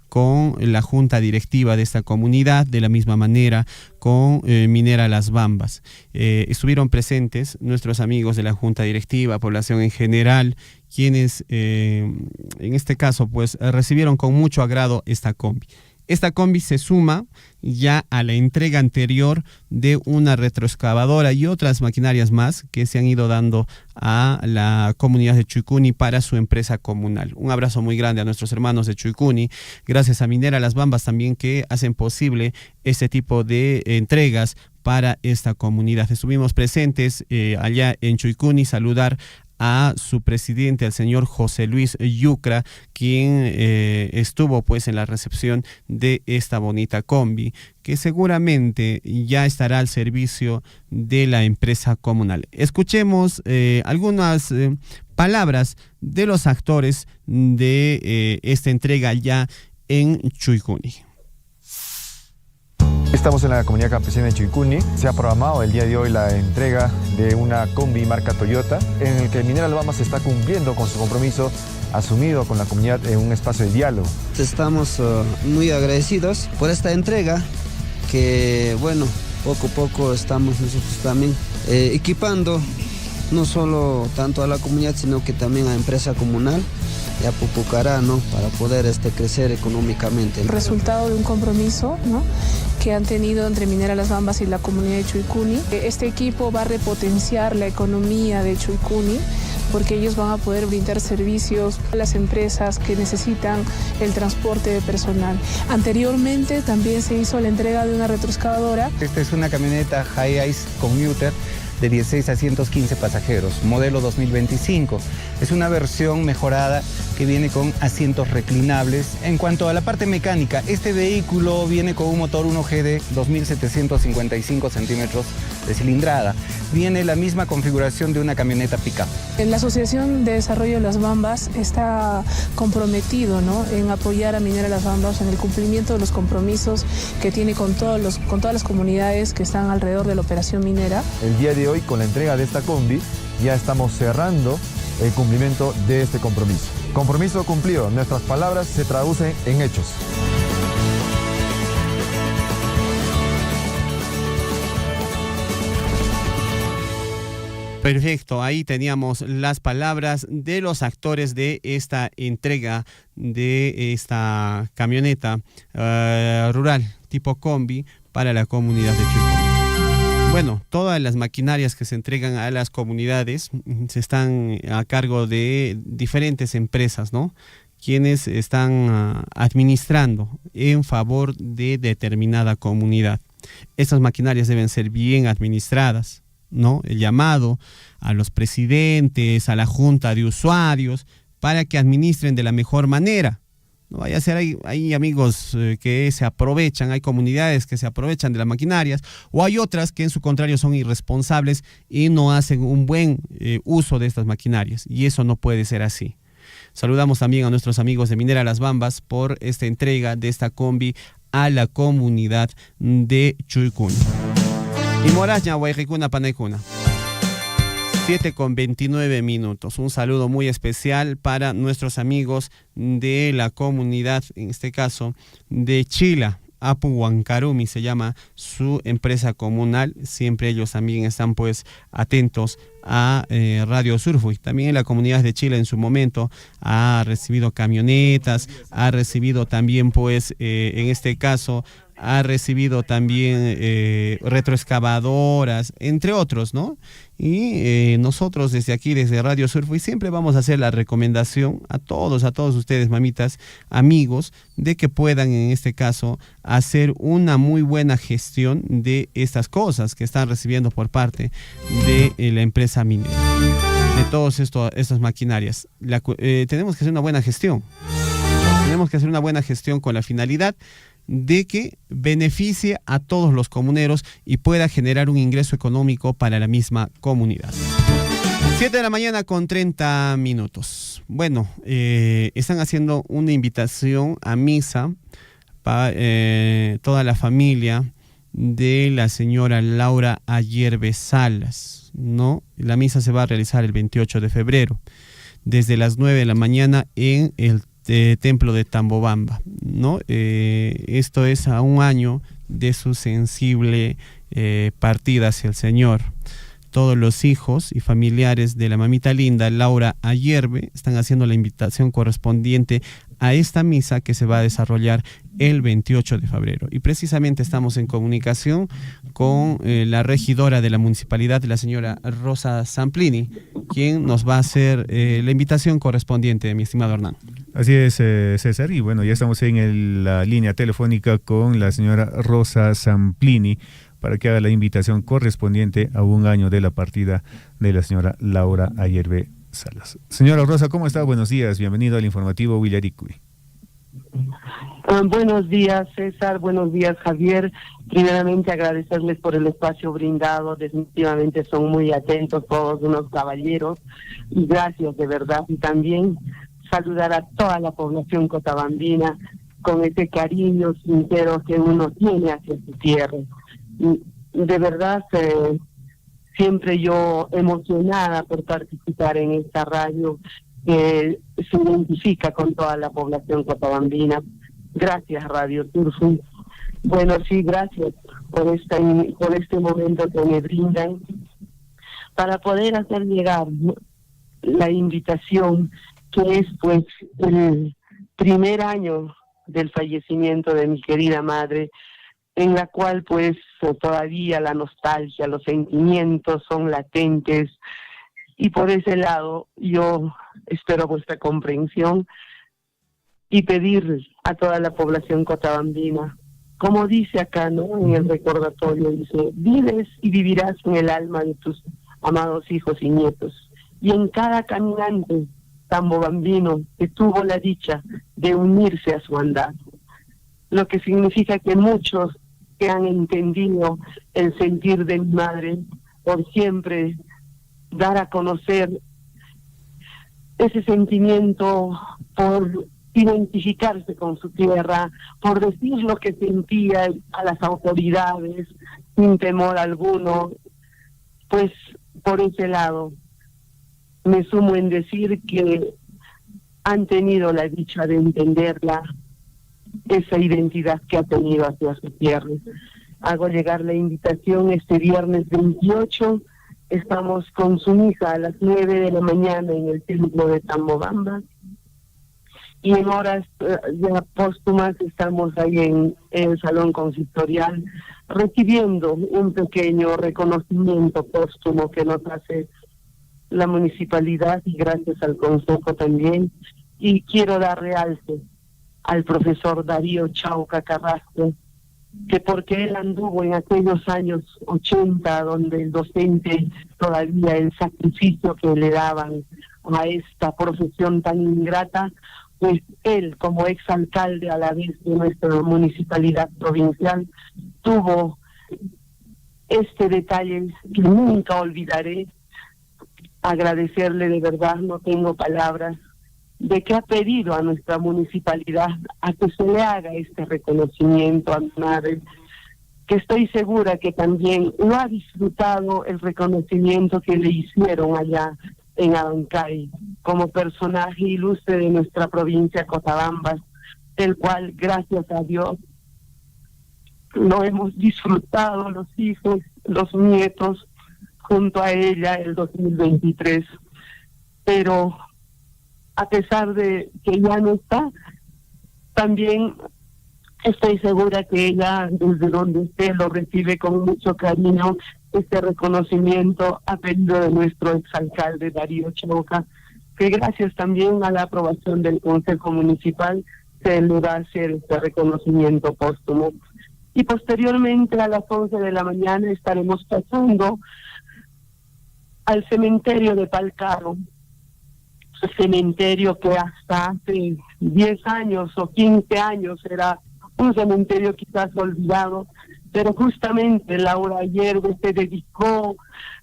con la junta directiva de esta comunidad, de la misma manera con Minera Las Bambas. Estuvieron presentes nuestros amigos de la junta directiva, población en general, quienes en este caso pues recibieron con mucho agrado esta combi. Esta combi se suma ya a la entrega anterior de una retroexcavadora y otras maquinarias más que se han ido dando a la comunidad de Chuycuni para su empresa comunal. Un abrazo muy grande a nuestros hermanos de Chuycuni, gracias a Minera Las Bambas también que hacen posible este tipo de entregas para esta comunidad. Estuvimos presentes allá en Chuycuni, saludar a su presidente, al señor José Luis Yucra, quien estuvo pues en la recepción de esta bonita combi, que seguramente ya estará al servicio de la empresa comunal. Escuchemos algunas palabras de los actores de esta entrega ya en Chuycuni. Estamos en la comunidad campesina de Chuycuni. Se ha programado el día de hoy la entrega de una combi marca Toyota, en el que Minera Las Bambas está cumpliendo con su compromiso asumido con la comunidad en un espacio de diálogo. Estamos muy agradecidos por esta entrega que, bueno, poco a poco estamos nosotros también equipando no solo tanto a la comunidad, sino que también a la empresa comunal y a Pupucará, ¿no? Para poder crecer económicamente. El resultado de un compromiso, ¿no?, que han tenido entre Minera Las Bambas y la comunidad de Chuycuni. Este equipo va a repotenciar la economía de Chuycuni porque ellos van a poder brindar servicios a las empresas que necesitan el transporte de personal. Anteriormente también se hizo la entrega de una retroexcavadora. Esta es una camioneta Hi-Ace Commuter de 16 asientos 15 pasajeros, modelo 2025. Es una versión mejorada que viene con asientos reclinables. En cuanto a la parte mecánica, este vehículo viene con un motor 1G de 2.755 centímetros de cilindrada. Viene la misma configuración de una camioneta pick-up. La Asociación de Desarrollo de Las Bambas está comprometido, ¿no?, en apoyar a Minera Las Bambas en el cumplimiento de los compromisos que tiene con todas las comunidades que están alrededor de la operación minera. El día de hoy, con la entrega de esta combi, ya estamos cerrando el cumplimiento de este compromiso. Compromiso cumplido, nuestras palabras se traducen en hechos. Perfecto, ahí teníamos las palabras de los actores de esta entrega de esta camioneta rural tipo combi para la comunidad de Chuycuni. Bueno, todas las maquinarias que se entregan a las comunidades se están a cargo de diferentes empresas, ¿no?, quienes están administrando en favor de determinada comunidad. Estas maquinarias deben ser bien administradas, ¿no? El llamado a los presidentes, a la junta de usuarios, para que administren de la mejor manera. No vaya a ser hay amigos que se aprovechan, hay comunidades que se aprovechan de las maquinarias, o hay otras que en su contrario son irresponsables y no hacen un buen uso de estas maquinarias, y eso no puede ser así. Saludamos también a nuestros amigos de Minera Las Bambas por esta entrega de esta combi a la comunidad de Chuycuni. Y Moraña, Guayquicuna, Panaicuna. 7:29 minutos. Un saludo muy especial para nuestros amigos de la comunidad, en este caso de Chila. Apu Huancarumi se llama su empresa comunal. Siempre ellos también están pues atentos a Radio Surfui. También en la comunidad de Chile en su momento ha recibido camionetas, ha recibido también pues en este caso ha recibido también retroexcavadoras, entre otros, ¿no? Y nosotros desde aquí, desde Radio Surfui, siempre vamos a hacer la recomendación a todos ustedes, mamitas, amigos, de que puedan en este caso hacer una muy buena gestión de estas cosas que están recibiendo por parte de la empresa minera, de todas estas maquinarias. Tenemos que hacer una buena gestión. Tenemos que hacer una buena gestión con la finalidad de que beneficie a todos los comuneros y pueda generar un ingreso económico para la misma comunidad. 7 de la mañana con 30 minutos. Bueno, están haciendo una invitación a misa para toda la familia de la señora Laura Ayerbe Salas, ¿no? La misa se va a realizar el 28 de febrero, desde las 9 de la mañana en el templo de Tambobamba, ¿no? Esto es a un año de su sensible partida hacia el Señor. Todos los hijos y familiares de la mamita linda Laura Ayerbe están haciendo la invitación correspondiente a esta misa que se va a desarrollar el 28 de febrero. Y precisamente estamos en comunicación con la regidora de la municipalidad, la señora Rosa Zamplini, quien nos va a hacer la invitación correspondiente, mi estimado Hernán. Así es, César, y bueno, ya estamos en la línea telefónica con la señora Rosa Zamplini para que haga la invitación correspondiente a un año de la partida de la señora Laura Ayerbe Salas. Señora Rosa, ¿cómo está? Buenos días, bienvenido al informativo Willaricui. Buenos días, César, buenos días, Javier. Primeramente agradecerles por el espacio brindado, definitivamente son muy atentos todos unos caballeros, y gracias de verdad. Y también saludar a toda la población cotabambina con ese cariño sincero que uno tiene hacia su tierra. De verdad, siempre yo emocionada por participar en esta radio que se identifica con toda la población cotabambina. Gracias, Radio Turfu. Bueno, sí, gracias por este momento que me brindan para poder hacer llegar la invitación, que es pues el primer año del fallecimiento de mi querida madre, en la cual pues todavía la nostalgia, los sentimientos son latentes, y por ese lado yo espero vuestra comprensión y pedir a toda la población cotabambina, como dice acá, ¿no?, en el recordatorio, dice: vives y vivirás en el alma de tus amados hijos y nietos, y en cada caminante tambobambino que tuvo la dicha de unirse a su andar. Lo que significa que muchos que han entendido el sentir de mi madre, por siempre dar a conocer ese sentimiento, por identificarse con su tierra, por decir lo que sentía a las autoridades sin temor alguno, pues por ese lado me sumo en decir que han tenido la dicha de entenderla, esa identidad que ha tenido hacia su tierra. Hago llegar la invitación este viernes 28, estamos con su misa a las 9 de la mañana en el templo de Tambobamba, y en horas ya póstumas estamos ahí en el salón consistorial recibiendo un pequeño reconocimiento póstumo que nos hace la municipalidad y gracias al consejo también. Y quiero dar realce al profesor Darío Chauca Carrasco, que porque él anduvo en aquellos años 80, donde el docente todavía el sacrificio que le daban a esta profesión tan ingrata, pues él, como exalcalde a la vez de nuestra municipalidad provincial, tuvo este detalle que nunca olvidaré. Agradecerle de verdad, no tengo palabras, de que ha pedido a nuestra municipalidad a que se le haga este reconocimiento a mi madre, que estoy segura que también lo ha disfrutado el reconocimiento que le hicieron allá en Abancay, como personaje ilustre de nuestra provincia Cotabambas, el cual, gracias a Dios, lo hemos disfrutado los hijos, los nietos, junto a ella el 2023. Pero a pesar de que ya no está, también estoy segura que ella, desde donde esté, lo recibe con mucho cariño. Este reconocimiento a pedido de nuestro exalcalde Darío Chauca, que gracias también a la aprobación del Consejo Municipal se le va a hacer este reconocimiento póstumo. Y posteriormente a las 11 de la mañana estaremos pasando al cementerio de Palcaro, cementerio que hasta hace 10 años o 15 años era un cementerio quizás olvidado, pero justamente Laura Ayerbe se dedicó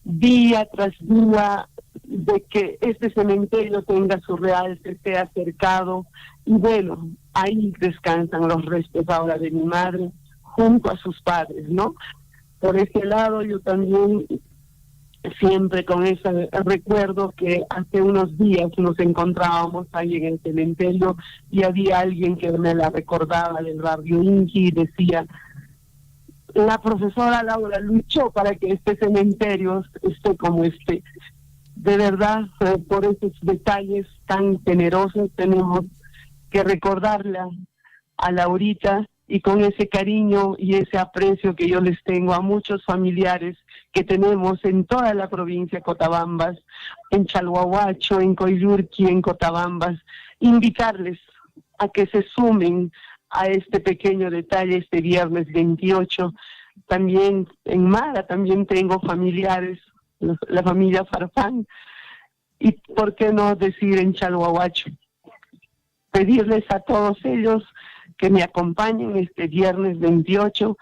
día tras día de que este cementerio tenga su realce, sea cercado, y bueno, ahí descansan los restos ahora de mi madre, junto a sus padres, ¿no? Por ese lado yo también siempre con ese recuerdo que hace unos días nos encontrábamos ahí en el cementerio y había alguien que me la recordaba del barrio Inji y decía: la profesora Laura luchó para que este cementerio esté como esté. De verdad, por esos detalles tan generosos tenemos que recordarle a Laurita, y con ese cariño y ese aprecio que yo les tengo a muchos familiares que tenemos en toda la provincia de Cotabambas, en Chalhuahuacho, en Coyurqui, en Cotabambas, invitarles a que se sumen a este pequeño detalle este viernes 28. También en Mara también tengo familiares, la familia Farfán, y por qué no decir en Chalhuahuacho. Pedirles a todos ellos que me acompañen este viernes 28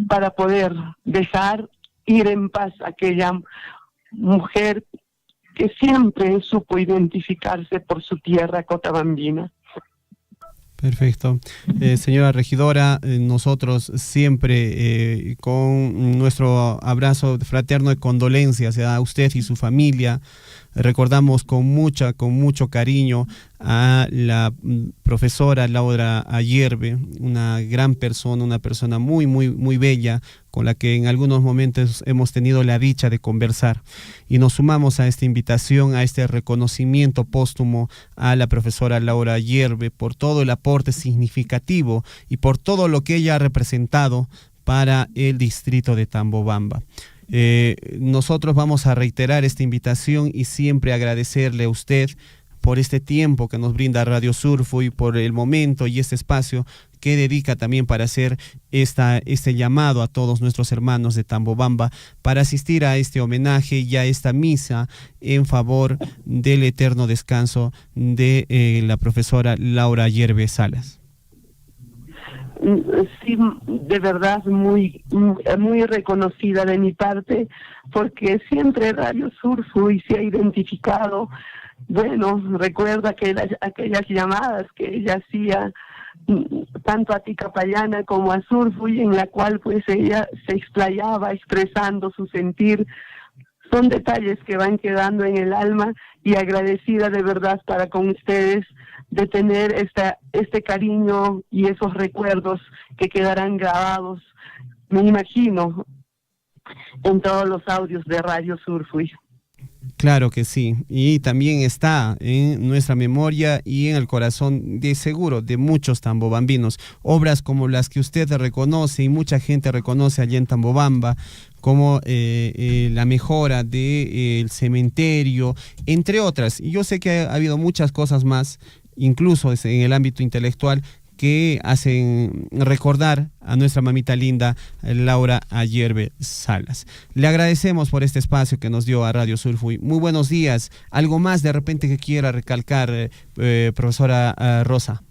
para poder dejar ir en paz a aquella mujer que siempre supo identificarse por su tierra cotabambina. Perfecto. Señora regidora, nosotros siempre con nuestro abrazo fraterno de condolencias a usted y su familia, recordamos con mucho cariño a la profesora Laura Ayerbe, una gran persona, una persona muy bella, con la que en algunos momentos hemos tenido la dicha de conversar. Y nos sumamos a esta invitación, a este reconocimiento póstumo a la profesora Laura Ayerbe por todo el aporte significativo y por todo lo que ella ha representado para el distrito de Tambobamba. Nosotros vamos a reiterar esta invitación y siempre agradecerle a usted por este tiempo que nos brinda Radio Surfo y por el momento y este espacio que dedica también para hacer este llamado a todos nuestros hermanos de Tambobamba para asistir a este homenaje y a esta misa en favor del eterno descanso de la profesora Laura Ayerbe Salas. Sí, de verdad muy reconocida de mi parte, porque siempre Radio Surfo y se ha identificado. Bueno, recuerdo aquellas llamadas que ella hacía tanto a Ticapayana como a Surfo, y en la cual pues ella se explayaba expresando su sentir. Son detalles que van quedando en el alma, y agradecida de verdad para con ustedes de tener este cariño y esos recuerdos que quedarán grabados, me imagino, en todos los audios de Radio Surfo. Claro que sí, y también está en nuestra memoria y en el corazón de seguro de muchos tambobambinos, obras como las que usted reconoce y mucha gente reconoce allá en Tambobamba, como la mejora del cementerio, entre otras. Y yo sé que ha habido muchas cosas más, incluso en el ámbito intelectual, que hacen recordar a nuestra mamita linda Laura Ayerbe Salas. Le agradecemos por este espacio que nos dio a Radio Surfo. Muy buenos días. ¿Algo más de repente que quiera recalcar, profesora Rosa?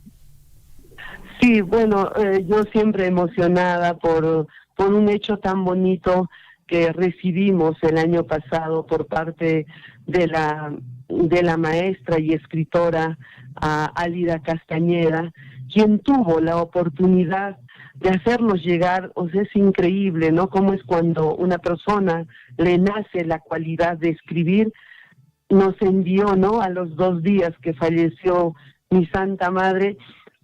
Sí, bueno, yo siempre emocionada por un hecho tan bonito que recibimos el año pasado por parte de la maestra y escritora Álida Castañeda, quien tuvo la oportunidad de hacernos llegar. O sea, es increíble, ¿no? Cómo es cuando una persona le nace la cualidad de escribir. Nos envió, ¿no?, a los 2 días que falleció mi Santa Madre,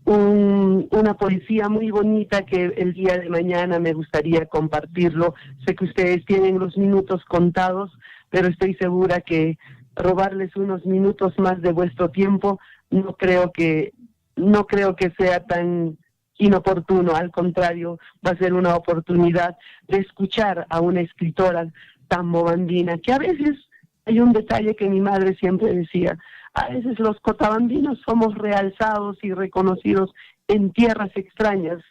una poesía muy bonita que el día de mañana me gustaría compartirlo. Sé que ustedes tienen los minutos contados, pero estoy segura que robarles unos minutos más de vuestro tiempo no creo que sea tan inoportuno. Al contrario, va a ser una oportunidad de escuchar a una escritora tambobambina, que a veces hay un detalle que mi madre siempre decía: a veces los cotabambinos somos realzados y reconocidos en tierras extrañas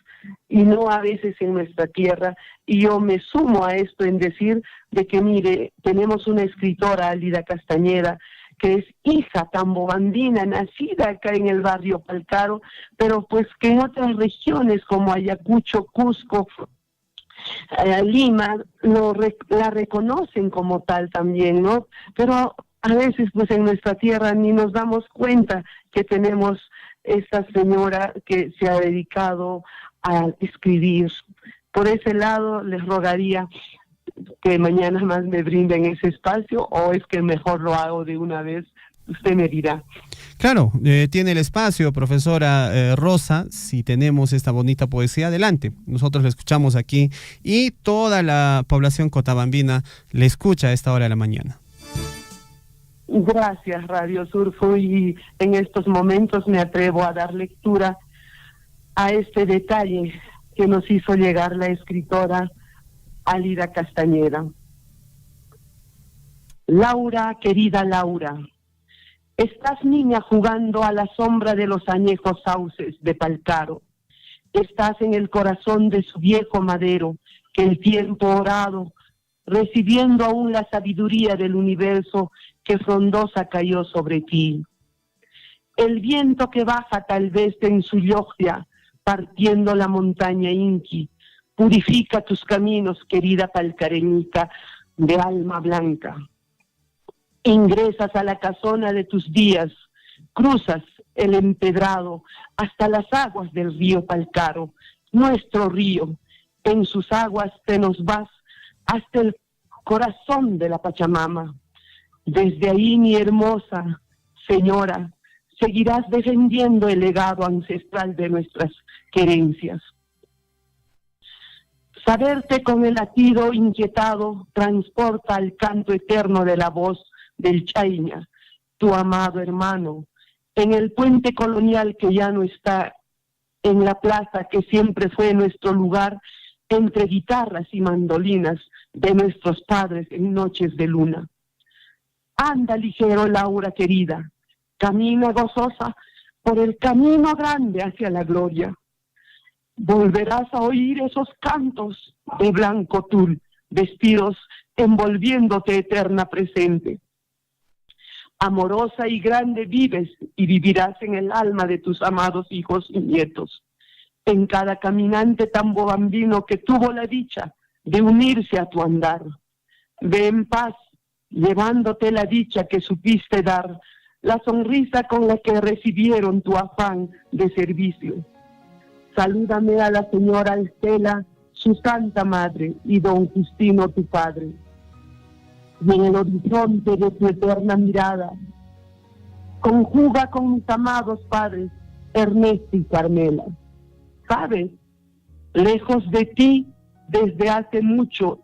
y no a veces en nuestra tierra. Y yo me sumo a esto en decir de que, mire, tenemos una escritora, Álida Castañeda, que es hija tambobandina, nacida acá en el barrio Palcaro, pero pues que en otras regiones como Ayacucho, Cusco, Lima, la reconocen como tal también, ¿no? Pero a veces pues en nuestra tierra ni nos damos cuenta que tenemos esta señora que se ha dedicado a escribir. Por ese lado les rogaría que mañana más me brinden ese espacio, o es que mejor lo hago de una vez, usted me dirá. Claro, tiene el espacio, profesora Rosa, si tenemos esta bonita poesía, adelante. Nosotros la escuchamos aquí y toda la población cotabambina le escucha a esta hora de la mañana. Gracias, Radio Surfo, y en estos momentos me atrevo a dar lectura a este detalle que nos hizo llegar la escritora Alida Castañeda. Laura, querida Laura, estás niña jugando a la sombra de los añejos sauces de Palcaro. Estás en el corazón de su viejo madero, que el tiempo orado, recibiendo aún la sabiduría del universo que frondosa cayó sobre ti. El viento que baja tal vez en su logia, partiendo la montaña Inqui, purifica tus caminos, querida palcareñica de alma blanca. Ingresas a la casona de tus días, cruzas el empedrado hasta las aguas del río Palcaro, nuestro río. En sus aguas te nos vas hasta el corazón de la Pachamama. Desde ahí, mi hermosa señora, seguirás defendiendo el legado ancestral de nuestras querencias. Saberte con el latido inquietado transporta al canto eterno de la voz del Chayña, tu amado hermano, en el puente colonial que ya no está, en la plaza que siempre fue nuestro lugar, entre guitarras y mandolinas de nuestros padres en noches de luna. Anda ligero, Laura querida, camina gozosa por el camino grande hacia la gloria. Volverás a oír esos cantos de blanco tul, vestidos envolviéndote eterna presente. Amorosa y grande vives y vivirás en el alma de tus amados hijos y nietos. En cada caminante tambobambino que tuvo la dicha de unirse a tu andar. Ve en paz, llevándote la dicha que supiste dar, la sonrisa con la que recibieron tu afán de servicio. Salúdame a la señora Estela, su santa madre, y don Justino, tu padre. Y en el horizonte de tu eterna mirada, conjuga con mis amados padres, Ernesto y Carmela. ¿Sabes? Lejos de ti, desde hace mucho,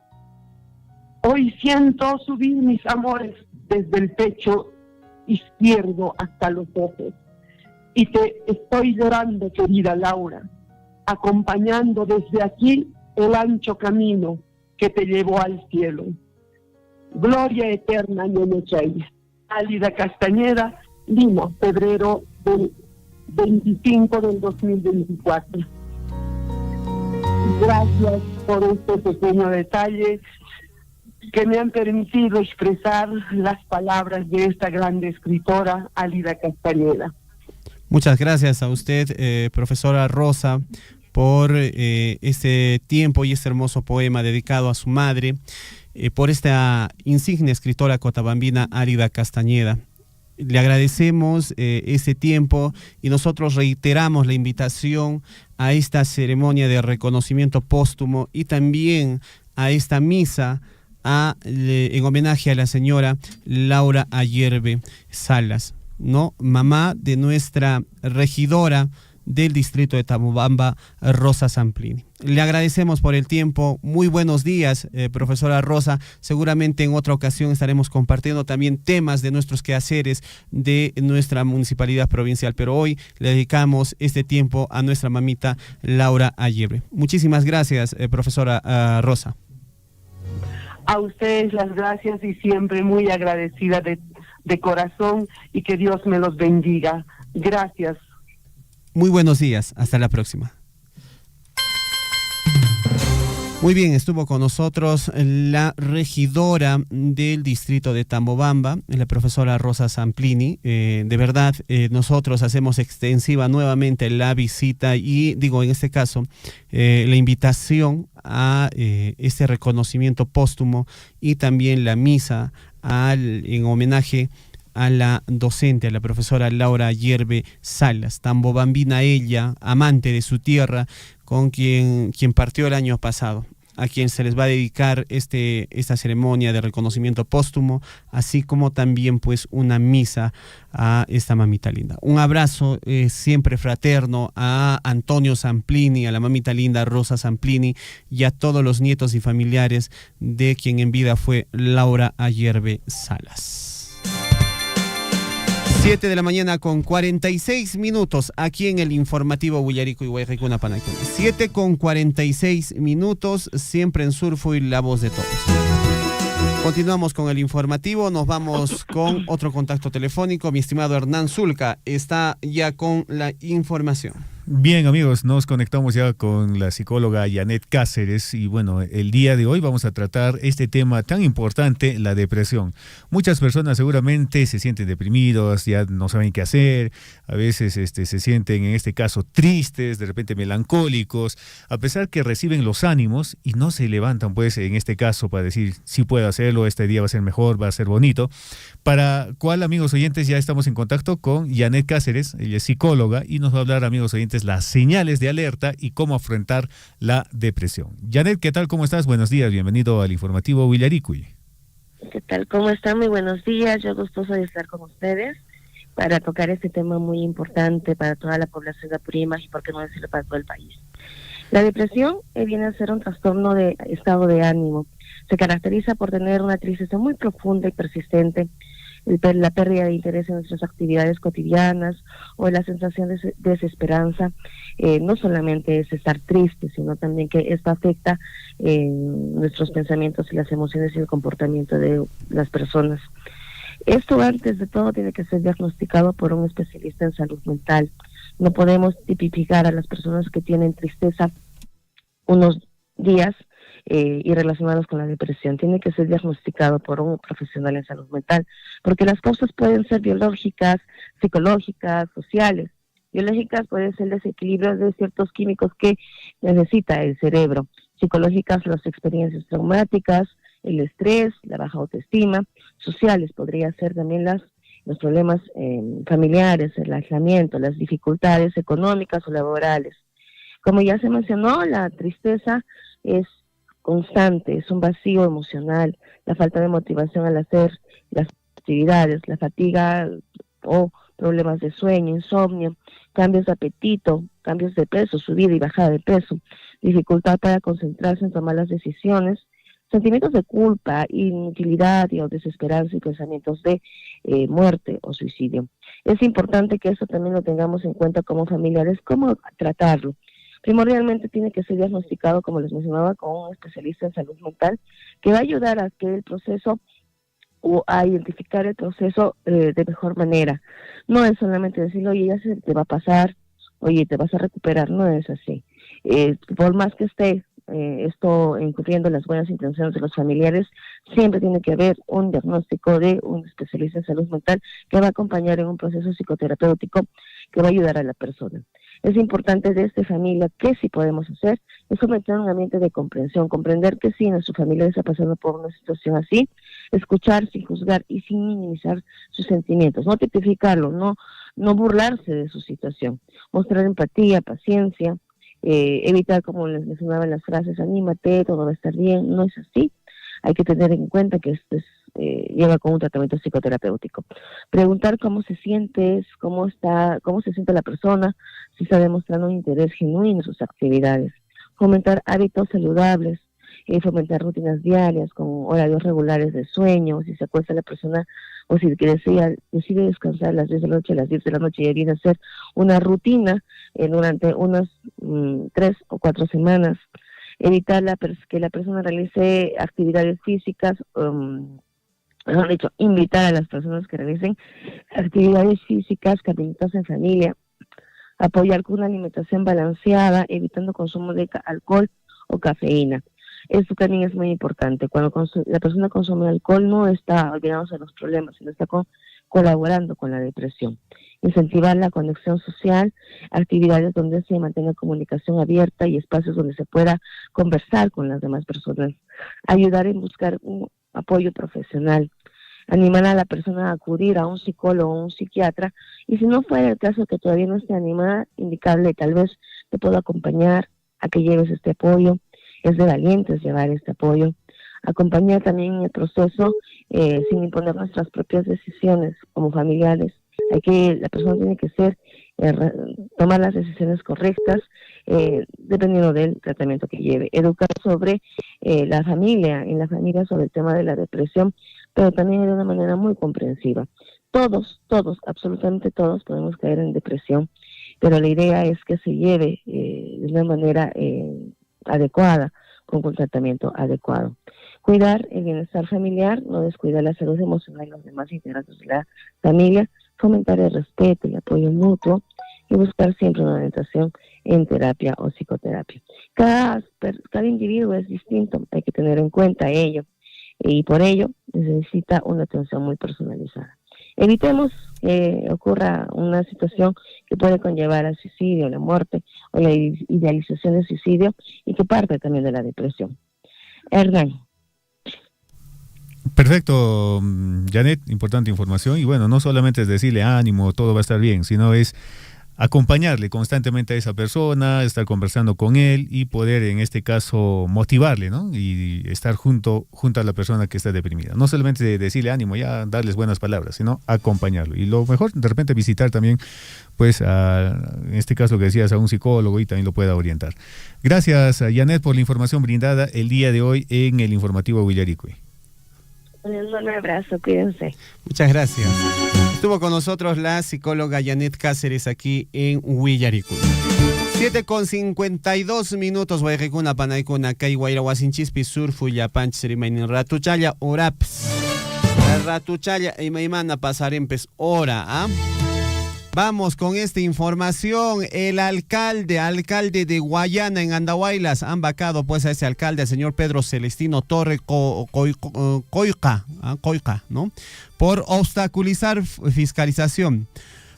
hoy siento subir mis amores desde el pecho izquierdo hasta los ojos. Y te estoy llorando, querida Laura, acompañando desde aquí el ancho camino que te llevó al cielo. Gloria eterna, Ñeñe Chayña. Alida Castañeda, Lima, febrero del 25 del 2024. Gracias por este pequeño detalle que me han permitido expresar las palabras de esta grande escritora, Alida Castañeda. Muchas gracias a usted, profesora Rosa, por este tiempo y este hermoso poema dedicado a su madre, por esta insignia escritora cotabambina, Alida Castañeda. Le agradecemos ese tiempo y nosotros reiteramos la invitación a esta ceremonia de reconocimiento póstumo y también a esta misa en homenaje a la señora Laura Ayerbe Salas, ¿no? Mamá de nuestra regidora del distrito de Tambobamba, Rosa Samplini. Le agradecemos por el tiempo. Muy buenos días, profesora Rosa. Seguramente en otra ocasión estaremos compartiendo también temas de nuestros quehaceres de nuestra municipalidad provincial, pero hoy le dedicamos este tiempo a nuestra mamita Laura Ayerbe. Muchísimas gracias, profesora Rosa. A ustedes las gracias y siempre muy agradecida de corazón, y que Dios me los bendiga. Gracias. Muy buenos días. Hasta la próxima. Muy bien, estuvo con nosotros la regidora del distrito de Tambobamba, la profesora Rosa Samplini. De verdad, nosotros hacemos extensiva nuevamente la visita y digo, en este caso, la invitación a este reconocimiento póstumo y también la misa en homenaje a la docente, a la profesora Laura Ayerbe Salas, tambobambina ella, amante de su tierra, con quien partió el año pasado, a quien se les va a dedicar esta ceremonia de reconocimiento póstumo, así como también pues una misa a esta mamita linda. Un abrazo siempre fraterno a Antonio Samplini, a la mamita linda Rosa Samplini y a todos los nietos y familiares de quien en vida fue Laura Ayerbe Salas. 7 de la mañana con 46 minutos aquí en el informativo Willarico y Guayraicuna Panaicuna. 7 con 46 minutos, siempre en Surfo y la voz de todos. Continuamos con el informativo, nos vamos con otro contacto telefónico. Mi estimado Hernán Zulca está ya con la información. Bien, amigos, nos conectamos ya con la psicóloga Janet Cáceres y bueno, el día de hoy vamos a tratar este tema tan importante, la depresión. Muchas personas seguramente se sienten deprimidos, ya no saben qué hacer, a veces se sienten en este caso tristes, de repente melancólicos, a pesar que reciben los ánimos y no se levantan pues en este caso para decir sí puedo hacerlo, este día va a ser mejor, va a ser bonito. Para cual, amigos oyentes, ya estamos en contacto con Janet Cáceres, ella es psicóloga y nos va a hablar, amigos oyentes, las señales de alerta y cómo afrontar la depresión. Janet, ¿qué tal? ¿Cómo estás? Buenos días, bienvenido al informativo Willaricuy. ¿Qué tal? ¿Cómo están? Muy buenos días, yo gustoso de estar con ustedes para tocar este tema muy importante para toda la población de Apurímac y por qué no decirlo para todo el país. La depresión viene a ser un trastorno de estado de ánimo. Se caracteriza por tener una tristeza muy profunda y persistente, la pérdida de interés en nuestras actividades cotidianas o la sensación de desesperanza. No solamente es estar triste, sino también que esto afecta nuestros pensamientos y las emociones y el comportamiento de las personas. Esto antes de todo tiene que ser diagnosticado por un especialista en salud mental. No podemos tipificar a las personas que tienen tristeza unos días y relacionados con la depresión. Tiene que ser diagnosticado por un profesional en salud mental, porque las causas pueden ser biológicas, psicológicas, sociales. Biológicas puede ser el desequilibrio de ciertos químicos que necesita el cerebro. Psicológicas, las experiencias traumáticas, el estrés, la baja autoestima. Sociales podría ser también los problemas familiares, el aislamiento, las dificultades económicas o laborales. Como ya se mencionó, la tristeza es constante, es un vacío emocional, la falta de motivación al hacer las actividades, la fatiga o problemas de sueño, insomnio, cambios de apetito, cambios de peso, subida y bajada de peso, dificultad para concentrarse en tomar las decisiones, sentimientos de culpa, inutilidad o desesperanza y pensamientos de muerte o suicidio. Es importante que esto también lo tengamos en cuenta como familiares, cómo tratarlo. Primordialmente tiene que ser diagnosticado, como les mencionaba, con un especialista en salud mental que va a ayudar a que el proceso o a identificar el proceso de mejor manera. No es solamente decir, oye, ya se te va a pasar, oye, te vas a recuperar, no es así. Por más que esté esto incurriendo en las buenas intenciones de los familiares, siempre tiene que haber un diagnóstico de un especialista en salud mental que va a acompañar en un proceso psicoterapéutico que va a ayudar a la persona. Es importante de esta familia que sí podemos hacer es fomentar un ambiente de comprensión, comprender que sí, nuestra familia está pasando por una situación así, escuchar sin juzgar y sin minimizar sus sentimientos, no tipificarlo, no burlarse de su situación, mostrar empatía, paciencia, evitar, como les mencionaba en las frases, anímate, todo va a estar bien, no es así. Hay que tener en cuenta que esto lleva con un tratamiento psicoterapéutico. Preguntar cómo se siente, cómo se siente la persona, si está demostrando un interés genuino en sus actividades. Fomentar hábitos saludables, fomentar rutinas diarias con horarios regulares de sueño. Si se acuesta la persona o si decide descansar a las 10 de la noche, a las 10 de la noche ya viene a ser una rutina durante unas 3 o 4 semanas. Evitar que la persona realice actividades físicas, mejor dicho, invitar a las personas que realicen actividades físicas, caminatas en familia, apoyar con una alimentación balanceada, evitando consumo de alcohol o cafeína. Esto también es muy importante. Cuando la persona consume alcohol no está olvidándose de los problemas, sino está colaborando con la depresión. Incentivar la conexión social, actividades donde se mantenga comunicación abierta y espacios donde se pueda conversar con las demás personas. Ayudar en buscar un apoyo profesional. Animar a la persona a acudir a un psicólogo o un psiquiatra, y si no fuera el caso que todavía no esté animada, indicarle tal vez te puedo acompañar a que lleves este apoyo. Es de valientes llevar este apoyo. Acompañar también en el proceso sin imponer nuestras propias decisiones como familiares. La persona tiene que tomar las decisiones correctas dependiendo del tratamiento que lleve. Educar sobre en la familia sobre el tema de la depresión, pero también de una manera muy comprensiva. Todos, absolutamente todos podemos caer en depresión, pero la idea es que se lleve de una manera adecuada, con un tratamiento adecuado. Cuidar el bienestar familiar, no descuidar la salud emocional de los demás integrantes de la familia, fomentar el respeto y el apoyo mutuo y buscar siempre una orientación en terapia o psicoterapia. Cada individuo es distinto, hay que tener en cuenta ello, y por ello necesita una atención muy personalizada. Evitemos que ocurra una situación que puede conllevar al suicidio, la muerte o la idealización del suicidio, y que parte también de la depresión. Hernán. Perfecto, Janet, importante información. Y bueno, no solamente es decirle ánimo, todo va a estar bien, sino es acompañarle constantemente a esa persona, estar conversando con él y poder, en este caso, motivarle, ¿no? Y estar junto a la persona que está deprimida. No solamente decirle ánimo, ya darles buenas palabras, sino acompañarlo. Y lo mejor, de repente, visitar también, pues, en este caso que decías, a un psicólogo, y también lo pueda orientar. Gracias, Janet, por la información brindada el día de hoy en el informativo Willaricui. Un abrazo, cuídense. Muchas gracias. Estuvo con nosotros la psicóloga Janet Cáceres aquí en Willaricui. 7:52, Guayrecuna, Panaicuna, Kai, Guayrahuasinchispis, Surfu, Yapanch, Serimainin, Ratuchaya, Oraps. Ratuchaya, y Maimana, Pasarempes, Ora, ¿ah? Vamos con esta información. El alcalde de Guayana en Andahuaylas han vacado pues a ese alcalde, al señor Pedro Celestino Torre Coica, ¿no? Por obstaculizar fiscalización.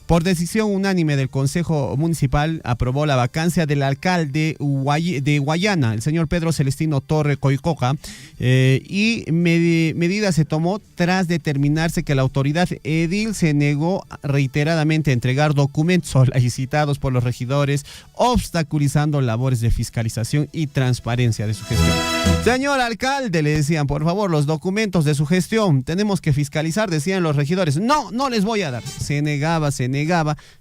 Por decisión unánime del Consejo Municipal, aprobó la vacancia del alcalde de Guayana, el señor Pedro Celestino Torre Coicoca, y medida se tomó tras determinarse que la autoridad edil se negó reiteradamente a entregar documentos solicitados por los regidores, obstaculizando labores de fiscalización y transparencia de su gestión. Señor alcalde, le decían, por favor, los documentos de su gestión, tenemos que fiscalizar, decían los regidores. No les voy a dar. Se negaba.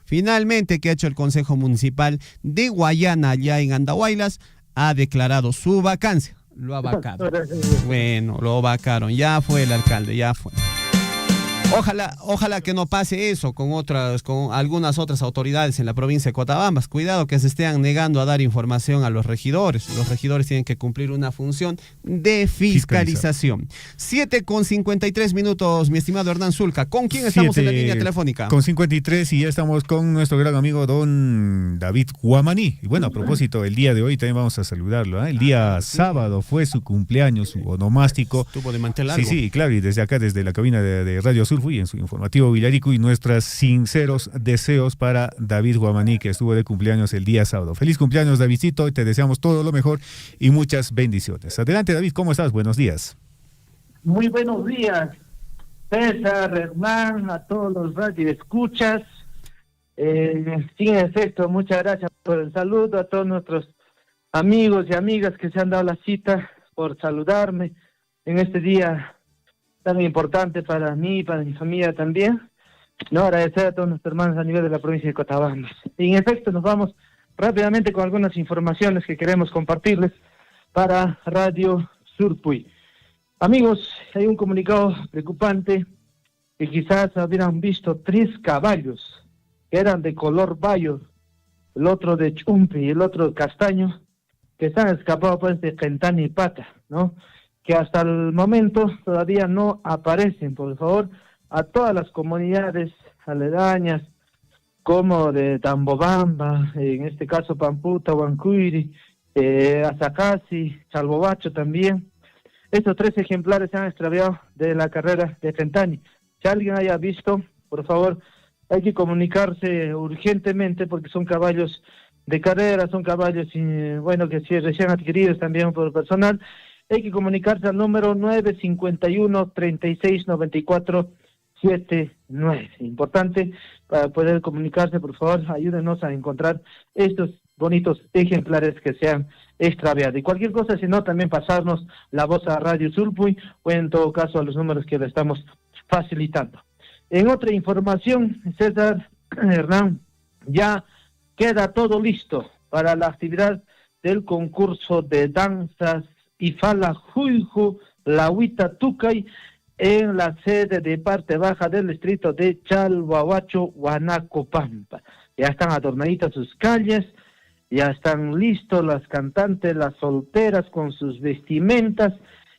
Finalmente, ¿qué ha hecho el Consejo Municipal de Guayana allá en Andahuaylas? Ha declarado su vacancia. Lo ha vacado. Bueno, lo vacaron. Ya fue el alcalde, ya fue. Ojalá que no pase eso con algunas otras autoridades en la provincia de Cotabambas. Cuidado que se estén negando a dar información a los regidores. Los regidores tienen que cumplir una función de fiscalización. 7:53, mi estimado Hernán Zulca. ¿Con quién estamos en la línea telefónica? Con 53, y ya estamos con nuestro gran amigo don David Guamaní. Y bueno, a propósito, el día de hoy también vamos a saludarlo, ¿eh? El día sábado fue su cumpleaños, su onomástico. Estuvo de mantel largo. Sí, claro, y desde acá, desde la cabina de Radio Sur, y en su informativo Willaricui, nuestros sinceros deseos para David Guamaní, que estuvo de cumpleaños el día sábado. Feliz cumpleaños, Davidcito, y te deseamos todo lo mejor y muchas bendiciones. Adelante, David, ¿cómo estás? Buenos días. Muy buenos días, César, Hernán, a todos los radioescuchas. Sí, en efecto, muchas gracias por el saludo, a todos nuestros amigos y amigas que se han dado la cita por saludarme en este día tan importante para mí y para mi familia también. No, agradecer a todos nuestros hermanos a nivel de la provincia de Cotabambas. Y en efecto, nos vamos rápidamente con algunas informaciones que queremos compartirles para Radio Surpuy. Amigos, hay un comunicado preocupante que quizás hubieran visto 3 caballos que eran de color bayo, el otro de chumpi y el otro de castaño, que están escapados pues de Quentana y Pata, ¿no? Que hasta el momento todavía no aparecen. Por favor, a todas las comunidades aledañas, como de Tambobamba, en este caso Pamputa, Huancuiri, Azacasi, Chalbobacho también. Estos 3 ejemplares se han extraviado de la carrera de Fentani. Si alguien haya visto, por favor, hay que comunicarse urgentemente porque son caballos de carrera, son caballos, que si recién adquiridos también por personal. Hay que comunicarse al número 951-3694-79. Importante para poder comunicarse, por favor, ayúdenos a encontrar estos bonitos ejemplares que se han extraviado. Y cualquier cosa, si no, también pasarnos la voz a Radio Surpuy o en todo caso a los números que le estamos facilitando. En otra información, César, Hernán, ya queda todo listo para la actividad del concurso de danzas Ifala Juyju Lahuita Tucay en la sede de parte baja del distrito de Chalhuahuacho, Huanacopampa. Ya están adornaditas sus calles, ya están listos las cantantes, las solteras con sus vestimentas,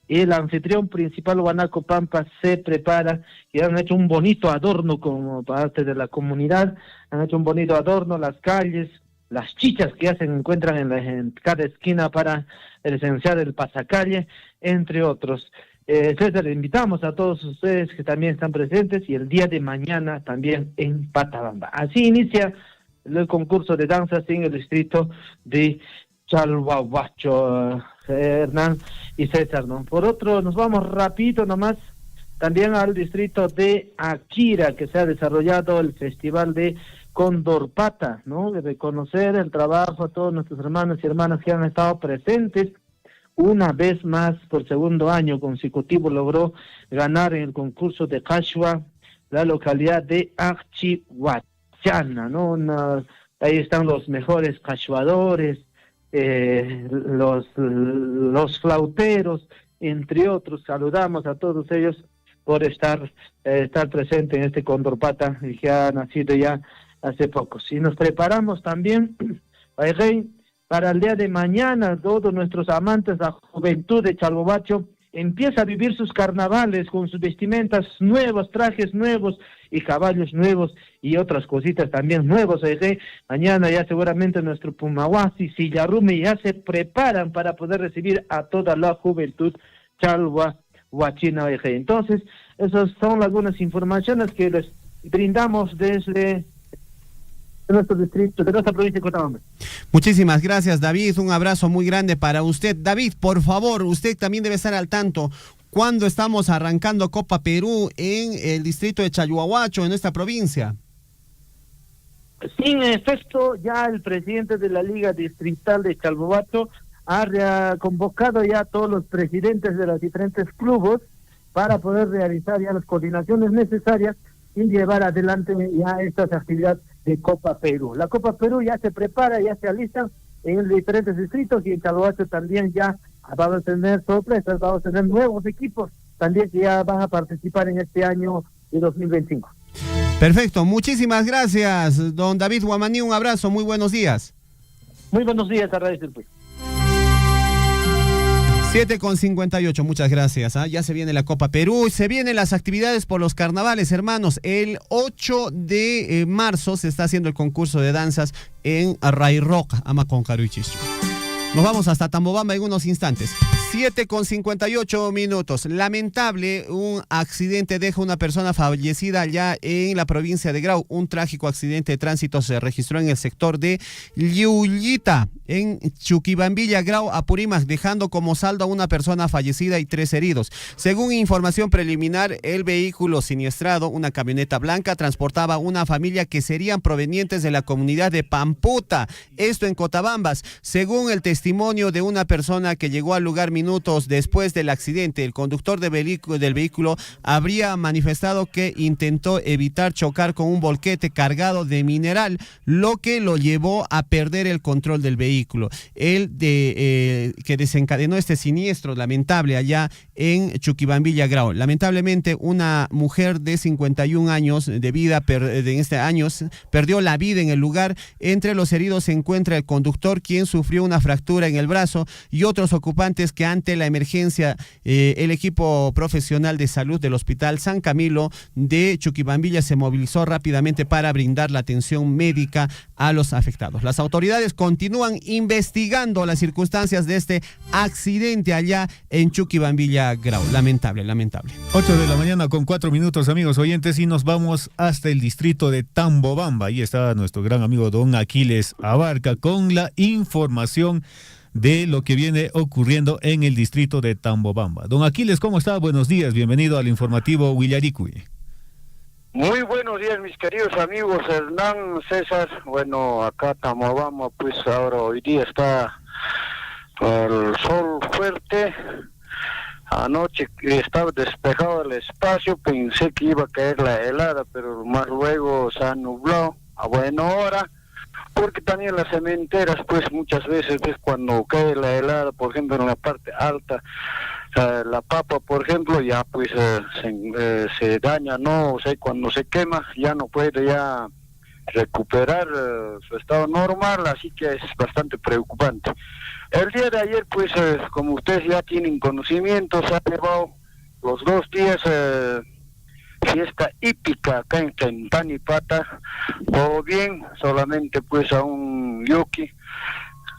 y el anfitrión principal, Huanacopampa, se prepara y han hecho un bonito adorno como parte de la comunidad, han hecho un bonito adorno, las calles, las chichas que ya se encuentran en cada esquina para licenciar el pasacalle, entre otros. César, invitamos a todos ustedes que también están presentes y el día de mañana también en Patabamba. Así inicia el concurso de danzas en el distrito de Chalhuahuacho, Hernán y César, ¿no? Por otro, nos vamos rapidito nomás también al distrito de Akira, que se ha desarrollado el festival de Condorpata, ¿no? De reconocer el trabajo a todos nuestros hermanos y hermanas que han estado presentes. Una vez más, por segundo año consecutivo, logró ganar en el concurso de Cachua la localidad de Achihuachana, ¿no? Ahí están los mejores cachuadores, los flauteros, entre otros. Saludamos a todos ellos por estar presente en este Condorpata y que ha nacido ya hace poco. Y nos preparamos también para el día de mañana. Todos nuestros amantes de la juventud de Chalbobacho empieza a vivir sus carnavales con sus vestimentas nuevas, trajes nuevos y caballos nuevos y otras cositas también nuevos. Mañana ya seguramente nuestro Pumahuasi, Sillarrume ya se preparan para poder recibir a toda la juventud chalhuahuachina. Entonces, esas son algunas informaciones que les brindamos desde nuestro distrito, de nuestra provincia de Cochabamba. Muchísimas gracias, David. Un abrazo muy grande para usted. David, por favor, usted también debe estar al tanto. ¿Cuándo estamos arrancando Copa Perú en el distrito de Chalhuahuacho, en nuestra provincia? Sí, en efecto, ya el presidente de la Liga Distrital de Chalhuahuacho ha convocado ya a todos los presidentes de los diferentes clubes para poder realizar ya las coordinaciones necesarias y llevar adelante ya estas actividades de Copa Perú. La Copa Perú ya se prepara, ya se alistan en los diferentes distritos y en Chalhuahuacho también ya vamos a tener sorpresas, vamos a tener nuevos equipos también que ya van a participar en este año de 2025. Perfecto, muchísimas gracias, don David Guamaní, un abrazo, muy buenos días. Muy buenos días a Radio Surpuy. 7:58, muchas gracias. Ya se viene la Copa Perú, se vienen las actividades por los carnavales, hermanos. El 8 de marzo se está haciendo el concurso de danzas en Rairoca, Amaconcaruichis. Nos vamos hasta Tambobamba en unos instantes. 7:58. Lamentable, un accidente deja una persona fallecida allá en la provincia de Grau. Un trágico accidente de tránsito se registró en el sector de Liullita, en Chuquibambilla, Grau, Apurímac, dejando como saldo a una persona fallecida y 3 heridos. Según información preliminar, el vehículo siniestrado, una camioneta blanca, transportaba a una familia que serían provenientes de la comunidad de Pamputa, esto en Cotabambas. Según el testimonio de una persona que llegó al lugar minutos después del accidente, el conductor del vehículo habría manifestado que intentó evitar chocar con un volquete cargado de mineral, lo que lo llevó a perder el control del vehículo. Que desencadenó este siniestro lamentable allá en Chuquibambilla, Grau. Lamentablemente, una mujer de 51 años de vida perdió la vida en el lugar. Entre los heridos se encuentra el conductor, quien sufrió una fractura en el brazo, y otros ocupantes que ante la emergencia el equipo profesional de salud del Hospital San Camilo de Chuquibambilla se movilizó rápidamente para brindar la atención médica a los afectados. Las autoridades continúan investigando las circunstancias de este accidente allá en Chuquibambilla, Grau. Lamentable. 8 de la mañana con 4 minutos, amigos oyentes, y nos vamos hasta el distrito de Tambobamba. Ahí está nuestro gran amigo don Aquiles Abarca con la información de lo que viene ocurriendo en el distrito de Tambobamba. Don Aquiles, ¿cómo está? Buenos días, bienvenido al informativo Willaricui. Muy buenos días, mis queridos amigos Hernán, César. Bueno, acá Tambobamba, pues ahora hoy día está el sol fuerte. Anoche estaba despejado el espacio, pensé que iba a caer la helada, pero más luego se ha nublado a buena hora, porque también las cementeras, pues muchas veces, pues cuando cae la helada, por ejemplo en la parte alta, la papa, por ejemplo, ya pues se daña, ¿no? O sea, cuando se quema ya no puede ya recuperar su estado normal, así que es bastante preocupante. El día de ayer, pues, como ustedes ya tienen conocimiento, se ha llevado los 2 días fiesta hípica acá en Tanipata. Todo bien, solamente pues a un yoki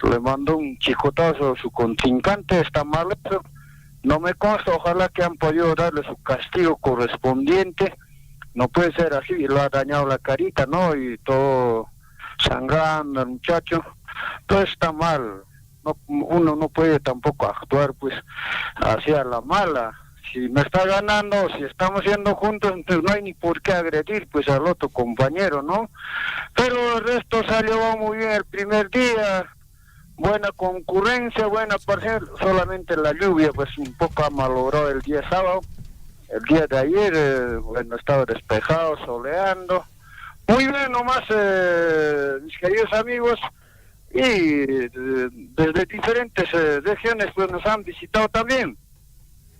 le mandó un chicotazo a su contrincante, está mal, pero no me consta, ojalá que han podido darle su castigo correspondiente. No puede ser así, lo ha dañado la carita, ¿no? Y todo sangrando el muchacho, todo está mal. No, uno no puede tampoco actuar pues hacia la mala. Si me está ganando, si estamos yendo juntos, entonces no hay ni por qué agredir pues al otro compañero, ¿no? Pero el resto salió muy bien el primer día, buena concurrencia, buena parcial, solamente la lluvia pues un poco ha malogrado el día sábado. El día de ayer, bueno, estaba despejado, soleando. Muy bien nomás, mis queridos amigos. Y desde diferentes regiones pues nos han visitado también.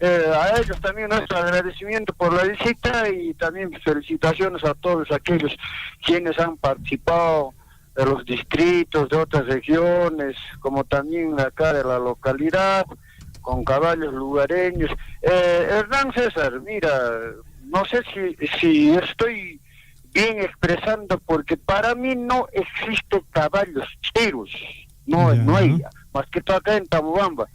A ellos también nuestro agradecimiento por la visita y también felicitaciones a todos aquellos quienes han participado de los distritos, de otras regiones, como también acá de la localidad, con caballos lugareños. Hernán César, mira, no sé si estoy bien expresando, porque para mí no existe caballos chiros, no hay, más que todo acá en Tambobamba.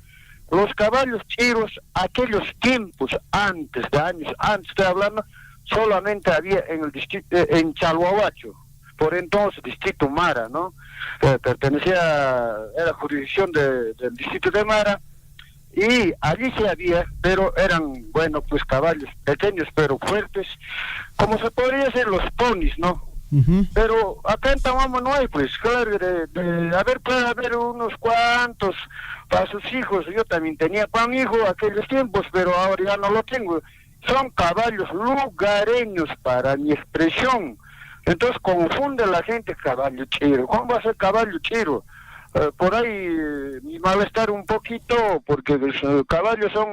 Los caballos chiros, aquellos tiempos antes, estoy hablando, solamente había en el distrito, en Chalhuahuacho, por entonces distrito Mara, ¿no? Era jurisdicción del distrito de Mara, y allí se había, pero eran, bueno, pues caballos pequeños pero fuertes, como se podría decir los ponis, ¿no? Pero acá en Tambobamba no hay, pues, claro, puede haber unos cuantos para sus hijos. Yo también tenía para mi hijo aquellos tiempos, pero ahora ya no lo tengo. Son caballos lugareños para mi expresión. Entonces confunde la gente caballo chiro. ¿Cómo va a ser caballo chiro? Por ahí mi malestar un poquito, porque los caballos son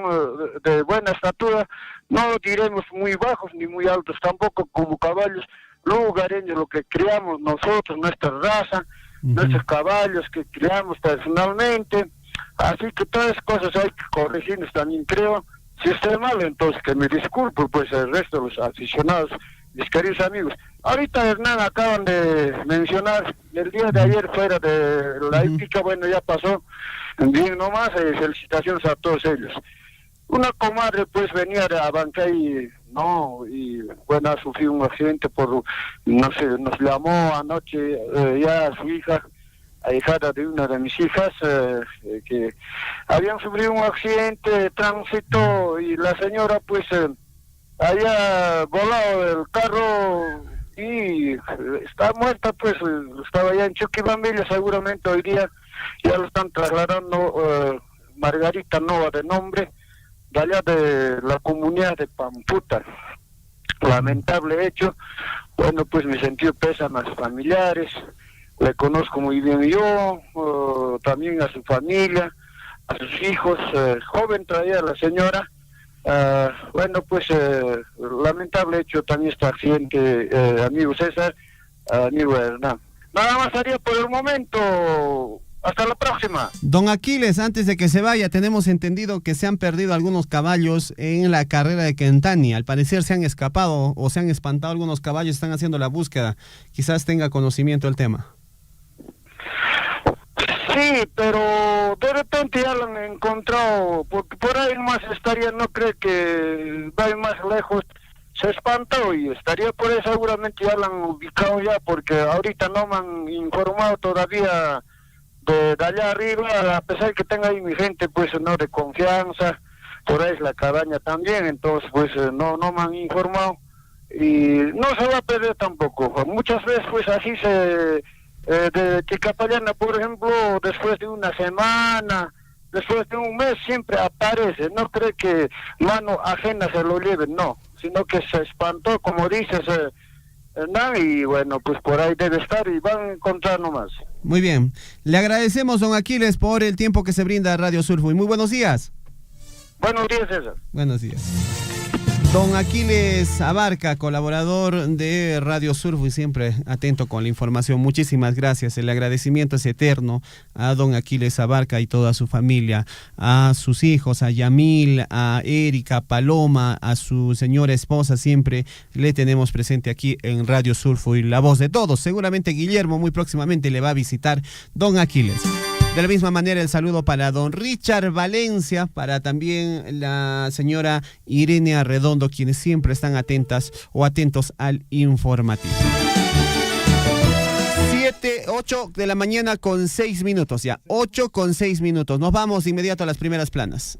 de buena estatura, no diremos muy bajos ni muy altos, tampoco como caballos lugareños, lo que criamos nosotros, nuestra raza, nuestros caballos que criamos personalmente. Así que todas esas cosas hay que corregirnos también, creo. Si estoy mal, entonces que me disculpo, pues el resto de los aficionados, mis queridos amigos. Ahorita, Hernán, acaban de mencionar el día de ayer fuera de la hípica, bueno, ya pasó bien nomás, felicitaciones a todos ellos. Una comadre pues venía de Abancay, ¿no? Y bueno, ha sufrido un accidente no sé, nos llamó anoche ya su hija, ahijada de una de mis hijas, que habían sufrido un accidente de tránsito y la señora pues había volado del carro y está muerta, pues estaba ya en Chuquibambilla, seguramente hoy día ya lo están trasladando, Margarita Nova de nombre, de allá de la comunidad de Pamputa. Lamentable hecho. Bueno, pues mi sentido pésame a sus familiares, le conozco muy bien yo, también a su familia, a sus hijos, joven todavía la señora. Bueno, pues lamentable hecho también este accidente, amigo César, amigo Hernán. Nada más haría por el momento Hasta la próxima. Don Aquiles, antes de que se vaya, tenemos entendido que se han perdido algunos caballos en la carrera de Quentania. Al parecer se han escapado o se han espantado algunos caballos, están haciendo la búsqueda. Quizás tenga conocimiento del tema. Sí, pero de repente ya lo han encontrado, porque por ahí más estaría, no cree que va más lejos, se espantó y estaría por ahí, seguramente ya lo han ubicado ya, porque ahorita no me han informado todavía de allá arriba, a pesar de que tenga ahí mi gente, pues no, de confianza, por ahí es la cabaña también, entonces pues no me han informado y no se va a perder tampoco. Muchas veces pues así de Ticapayana, por ejemplo, después de una semana, después de un mes siempre aparece, no cree que mano ajena se lo lleven, no, sino que se espantó, como dices, Hernán, y bueno, pues por ahí debe estar y van a encontrar nomás. Muy bien, le agradecemos, don Aquiles, por el tiempo que se brinda a Radio Surfo y muy buenos días. Buenos días, César. Buenos días. Don Aquiles Abarca, colaborador de Radio Surfo y siempre atento con la información. Muchísimas gracias. El agradecimiento es eterno a don Aquiles Abarca y toda su familia, a sus hijos, a Yamil, a Erika, Paloma, a su señora esposa. Siempre le tenemos presente aquí en Radio Surfo y la voz de todos. Seguramente Guillermo muy próximamente le va a visitar don Aquiles. De la misma manera, el saludo para don Richard Valencia, para también la señora Irene Arredondo, quienes siempre están atentas o atentos al informativo. 8 de la mañana con 6 minutos ya, 8 con 6 minutos. Nos vamos de inmediato a las primeras planas.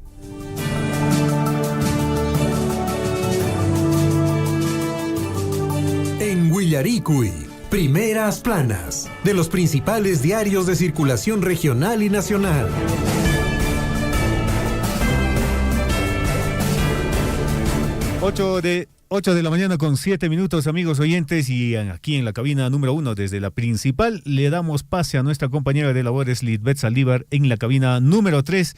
En Huillaricui, primeras planas de los principales diarios de circulación regional y nacional. 8 de la mañana con 7 minutos, amigos oyentes, y aquí en la cabina número 1 desde la principal le damos pase a nuestra compañera de labores Lisbeth Saldívar en la cabina número 3.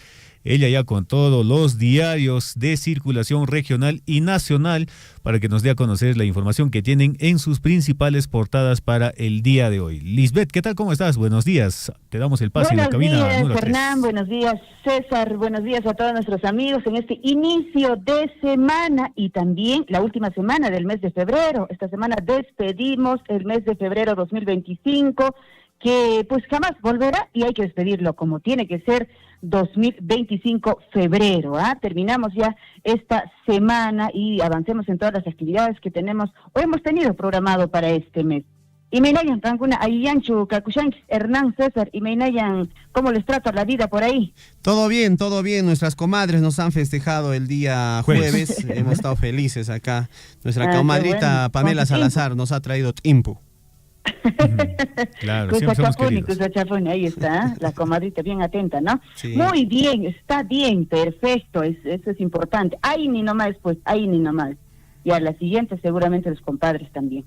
Ella ya con todos los diarios de circulación regional y nacional para que nos dé a conocer la información que tienen en sus principales portadas para el día de hoy. Lisbeth, ¿qué tal? ¿Cómo estás? Buenos días. Te damos el pase en la cabina número 3. Buenos días, Hernán. Buenos días, César. Buenos días a todos nuestros amigos en este inicio de semana y también la última semana del mes de febrero. Esta semana despedimos el mes de febrero 2025, que pues jamás volverá y hay que despedirlo como tiene que ser. 2025 febrero, Terminamos ya esta semana y avancemos en todas las actividades que tenemos o hemos tenido programado para este mes. Y me nayan, Cancuna, Ayanchu, Cacuyanquis, Hernán, César, y me nayan, ¿cómo les trata la vida por ahí? Todo bien, todo bien. Nuestras comadres nos han festejado el día jueves. Hemos estado felices acá. Nuestra comadrita bueno. Pamela Salazar nos ha traído timpu. Claro, Cusachafuni, ahí está, la comadrita bien atenta, ¿no? Sí. Muy bien, está bien, perfecto, eso es importante. Ahí ni nomás, pues, ahí ni nomás. Y a la siguiente seguramente los compadres también.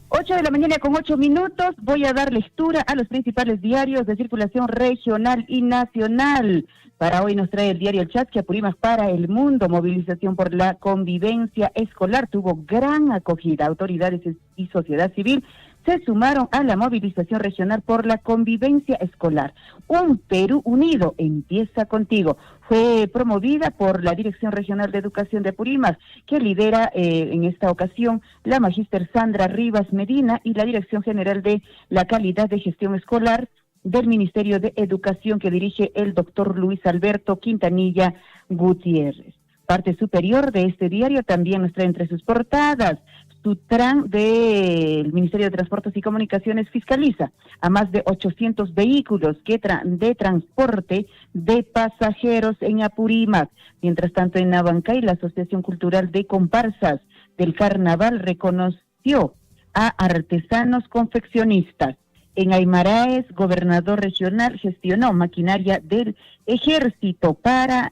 8 de la mañana con 8 minutos, voy a dar lectura a los principales diarios de circulación regional y nacional. Para hoy nos trae el diario El Chasqui, Apurímac para el Mundo. Movilización por la convivencia escolar tuvo gran acogida. Autoridades y sociedad civil se sumaron a la movilización regional por la convivencia escolar. Un Perú unido empieza contigo. Fue promovida por la Dirección Regional de Educación de Apurímac, que lidera en esta ocasión la magíster Sandra Rivas Medina y la Dirección General de la Calidad de Gestión Escolar del Ministerio de Educación, que dirige el doctor Luis Alberto Quintanilla Gutiérrez. Parte superior de este diario también nos trae entre sus portadas. Sutran del Ministerio de Transportes y Comunicaciones fiscaliza a más de 800 vehículos de transporte de pasajeros en Apurímac. Mientras tanto, en Abancay, la Asociación Cultural de Comparsas del Carnaval reconoció a artesanos confeccionistas. En Aymaraes, gobernador regional gestionó maquinaria del ejército para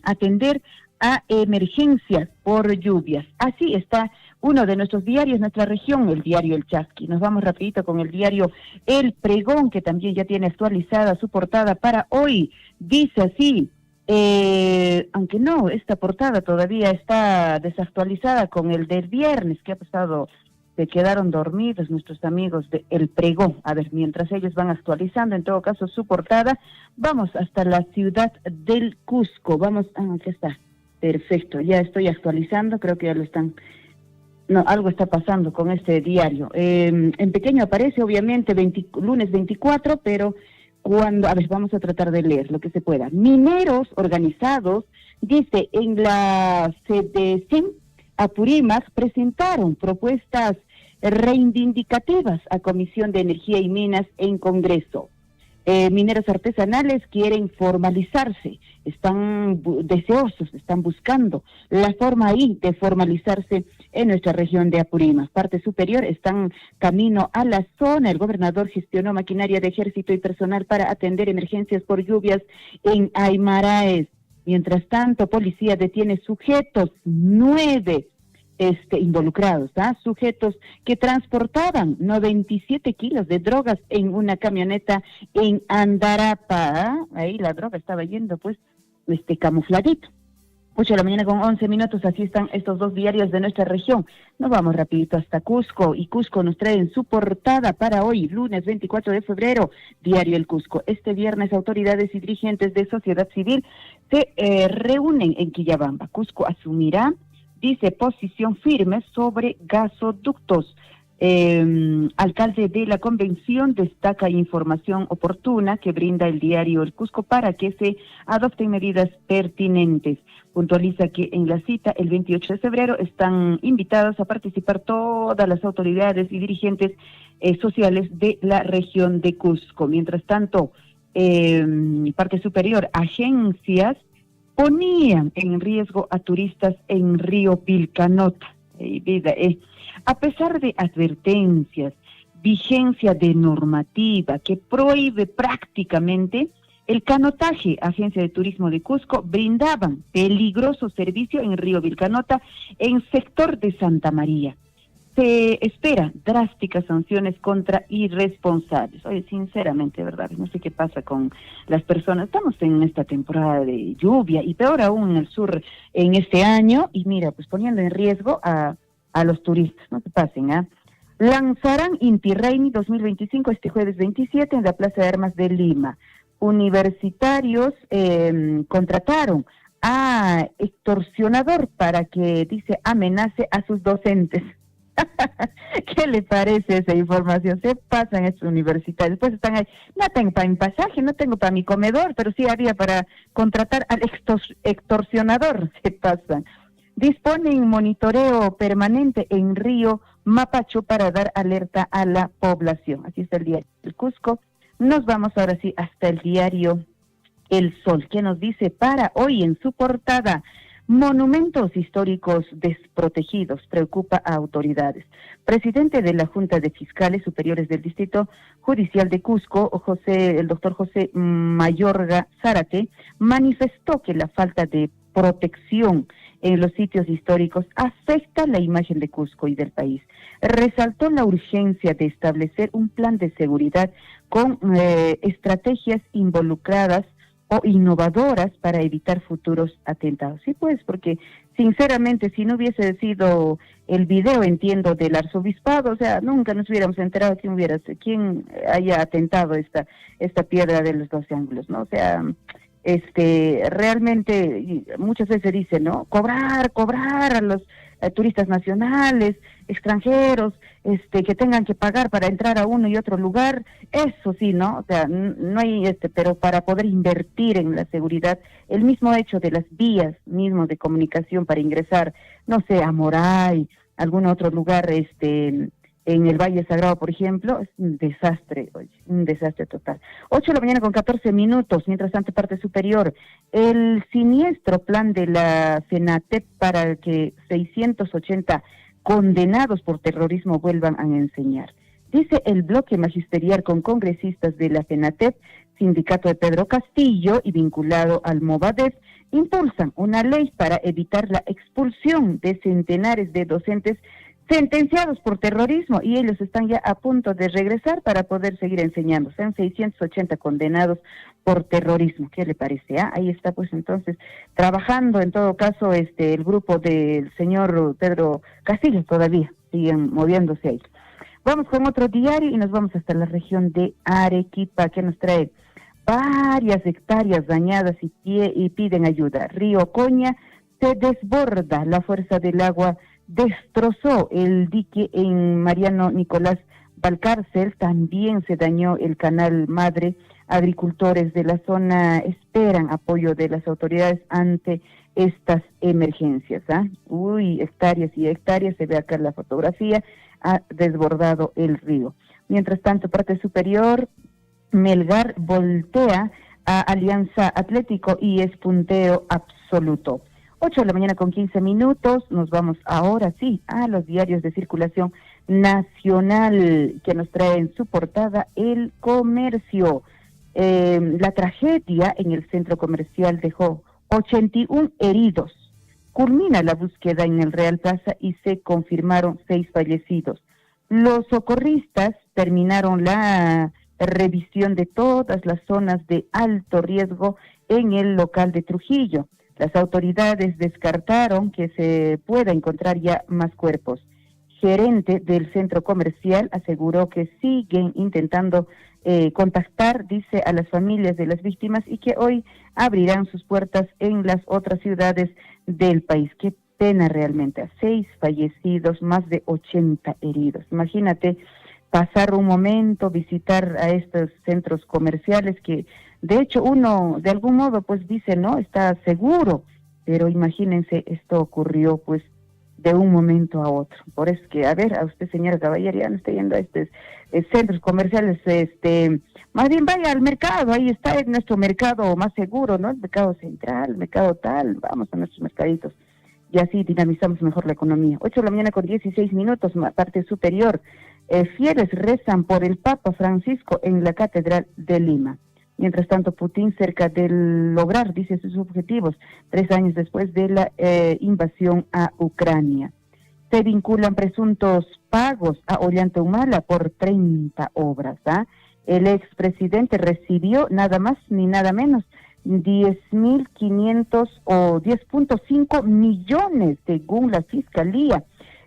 atender a emergencias por lluvias. Así está uno de nuestros diarios, nuestra región, el diario El Chasqui. Nos vamos rapidito con el diario El Pregón, que también ya tiene actualizada su portada para hoy. Dice así, aunque no, esta portada todavía está desactualizada con el del viernes, que ha pasado se quedaron dormidos nuestros amigos de El Pregón. A ver, mientras ellos van actualizando, en todo caso, su portada, vamos hasta la ciudad del Cusco. Vamos, aquí está, perfecto, ya estoy actualizando, creo que ya lo están... No, algo está pasando con este diario. En pequeño aparece, obviamente, lunes 24, pero cuando... A ver, vamos a tratar de leer lo que se pueda. Mineros organizados, dice, en la CDCEN, Apurímac, presentaron propuestas reivindicativas a Comisión de Energía y Minas en Congreso. Mineros artesanales quieren formalizarse, están deseosos, están buscando la forma ahí de formalizarse en nuestra región de Apurímac. Parte superior están camino a la zona. El gobernador gestionó maquinaria de ejército y personal para atender emergencias por lluvias en Aymaraes. Mientras tanto, policía detiene sujetos, 9 involucrados, sujetos que transportaban 97 kilos de drogas en una camioneta en Andarapa. Ahí la droga estaba yendo, pues, camufladito. 8 de la mañana con 11 minutos, así están estos dos diarios de nuestra región. Nos vamos rapidito hasta Cusco, y Cusco nos trae en su portada para hoy, lunes 24 de febrero, diario El Cusco. Este viernes, autoridades y dirigentes de sociedad civil se reúnen en Quillabamba. Cusco asumirá, dice, posición firme sobre gasoductos. Alcalde de la convención destaca información oportuna que brinda el diario El Cusco para que se adopten medidas pertinentes. Puntualiza que en la cita el 28 de febrero están invitadas a participar todas las autoridades y dirigentes sociales de la región de Cusco. Mientras tanto, parte superior, agencias ponían en riesgo a turistas en Río Vilcanota. A pesar de advertencias, vigencia de normativa que prohíbe prácticamente el canotaje, Agencia de Turismo de Cusco brindaban peligroso servicio en Río Vilcanota, en sector de Santa María. Se espera drásticas sanciones contra irresponsables. Oye, sinceramente, ¿verdad? No sé qué pasa con las personas. Estamos en esta temporada de lluvia y peor aún en el sur en este año, y mira, pues poniendo en riesgo a los turistas. No se pasen, Lanzarán Inti Raymi 2025 este jueves 27 en la Plaza de Armas de Lima. Universitarios contrataron a extorsionador para que, dice, amenace a sus docentes. ¿Qué le parece esa información? Se pasan estos universitarios. Pues están ahí, no tengo para mi pasaje, no tengo para mi comedor, pero sí había para contratar al extorsionador. Se pasan. Disponen monitoreo permanente en Río Mapacho para dar alerta a la población. Así está el diario El Cusco. Nos vamos ahora sí hasta el diario El Sol, que nos dice para hoy en su portada: monumentos históricos desprotegidos, preocupa a autoridades. Presidente de la Junta de Fiscales Superiores del Distrito Judicial de Cusco, el doctor José Mayorga Zárate, manifestó que la falta de protección en los sitios históricos afecta la imagen de Cusco y del país. Resaltó la urgencia de establecer un plan de seguridad con estrategias involucradas o innovadoras para evitar futuros atentados. Sí, pues, porque sinceramente, si no hubiese sido el video, entiendo, del arzobispado, o sea, nunca nos hubiéramos enterado quién haya atentado esta piedra de los 12 ángulos, ¿no? O sea, realmente muchas veces se dice, ¿no? Cobrar a los turistas nacionales, extranjeros, que tengan que pagar para entrar a uno y otro lugar, eso sí, ¿no? O sea, no hay pero para poder invertir en la seguridad, el mismo hecho de las vías mismos de comunicación para ingresar, no sé, a Moray, algún otro lugar, en el Valle Sagrado, por ejemplo, es un desastre, oye, un desastre total. 8 de la mañana con 14 minutos, mientras tanto, parte superior. El siniestro plan de la FENATEP para que 680 condenados por terrorismo vuelvan a enseñar. Dice el bloque magisterial con congresistas de la FENATEP, sindicato de Pedro Castillo y vinculado al Movadef, impulsan una ley para evitar la expulsión de centenares de docentes sentenciados por terrorismo, y ellos están ya a punto de regresar para poder seguir enseñando. Son 680 condenados por terrorismo. ¿Qué le parece? Ahí está, pues, entonces, trabajando en todo caso el grupo del señor Pedro Castillo todavía. siguen moviéndose ahí. Vamos con otro diario y nos vamos hasta la región de Arequipa, que nos trae varias hectáreas dañadas y piden ayuda. Río Coña se desborda, la fuerza del agua destrozó el dique en Mariano Nicolás Valcárcel, también se dañó el canal Madre. Agricultores de la zona esperan apoyo de las autoridades ante estas emergencias. Hectáreas y hectáreas, se ve acá en la fotografía, ha desbordado el río. Mientras tanto, parte superior, Melgar voltea a Alianza Atlético y es puntero absoluto. 8 de la mañana con 15 minutos, nos vamos ahora sí a los diarios de circulación nacional que nos trae en su portada El Comercio. La tragedia en el centro comercial dejó 81 heridos. Culmina la búsqueda en el Real Plaza y se confirmaron 6 fallecidos. Los socorristas terminaron la revisión de todas las zonas de alto riesgo en el local de Trujillo. Las autoridades descartaron que se pueda encontrar ya más cuerpos. Gerente del centro comercial aseguró que siguen intentando contactar, dice, a las familias de las víctimas y que hoy abrirán sus puertas en las otras ciudades del país. Qué pena realmente, 6 fallecidos, más de 80 heridos. Imagínate pasar un momento, visitar a estos centros comerciales que de hecho uno de algún modo pues dice, no, está seguro, pero imagínense, esto ocurrió pues de un momento a otro. Por eso que, a ver, a usted, señora Caballero, ya no está yendo a estos centros comerciales, más bien vaya al mercado, ahí está nuestro mercado más seguro, ¿no? El mercado central, el mercado tal, vamos a nuestros mercaditos y así dinamizamos mejor la economía. 8 de la mañana con 16 minutos, parte superior. Fieles rezan por el Papa Francisco en la Catedral de Lima. Mientras tanto, Putin cerca de lograr, dice, sus objetivos, 3 años después de la invasión a Ucrania. Se vinculan presuntos pagos a Ollanta-Humala por 30 obras. El expresidente recibió nada más ni nada menos 10.500 o 10.5 millones según la Fiscalía.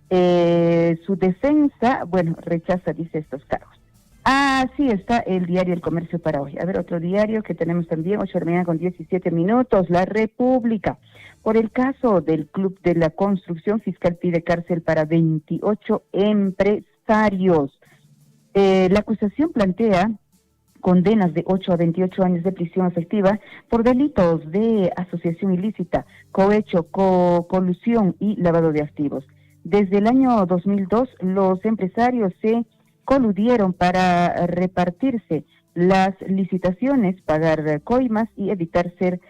Su defensa, rechaza, dice, estos cargos. Así está el diario El Comercio para hoy. A ver, otro diario que tenemos también, 8 de la mañana con 17 minutos, La República. Por el caso del Club de la Construcción, fiscal pide cárcel para 28 empresarios. La acusación plantea condenas de 8 a 28 años de prisión efectiva por delitos de asociación ilícita, cohecho, colusión y lavado de activos. Desde el año 2002, los empresarios se coludieron para repartirse las licitaciones, pagar coimas y evitar ser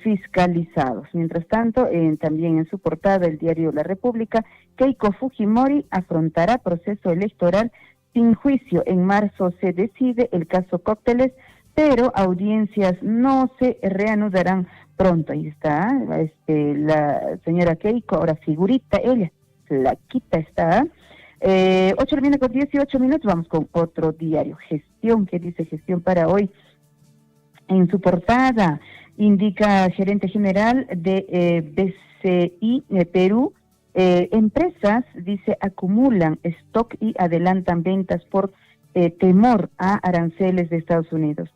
fiscalizados. Mientras tanto, también en su portada el diario La República, Keiko Fujimori afrontará proceso electoral sin juicio. En marzo se decide el caso Cócteles, pero audiencias no se reanudarán pronto. Ahí está la señora Keiko, ahora figurita, ella, flaquita está. 8 de la mañana con 18 minutos, vamos con otro diario, Gestión, que dice Gestión para hoy. En su portada indica gerente general de BCI Perú, empresas, dice, acumulan stock y adelantan ventas por temor a aranceles de Estados Unidos.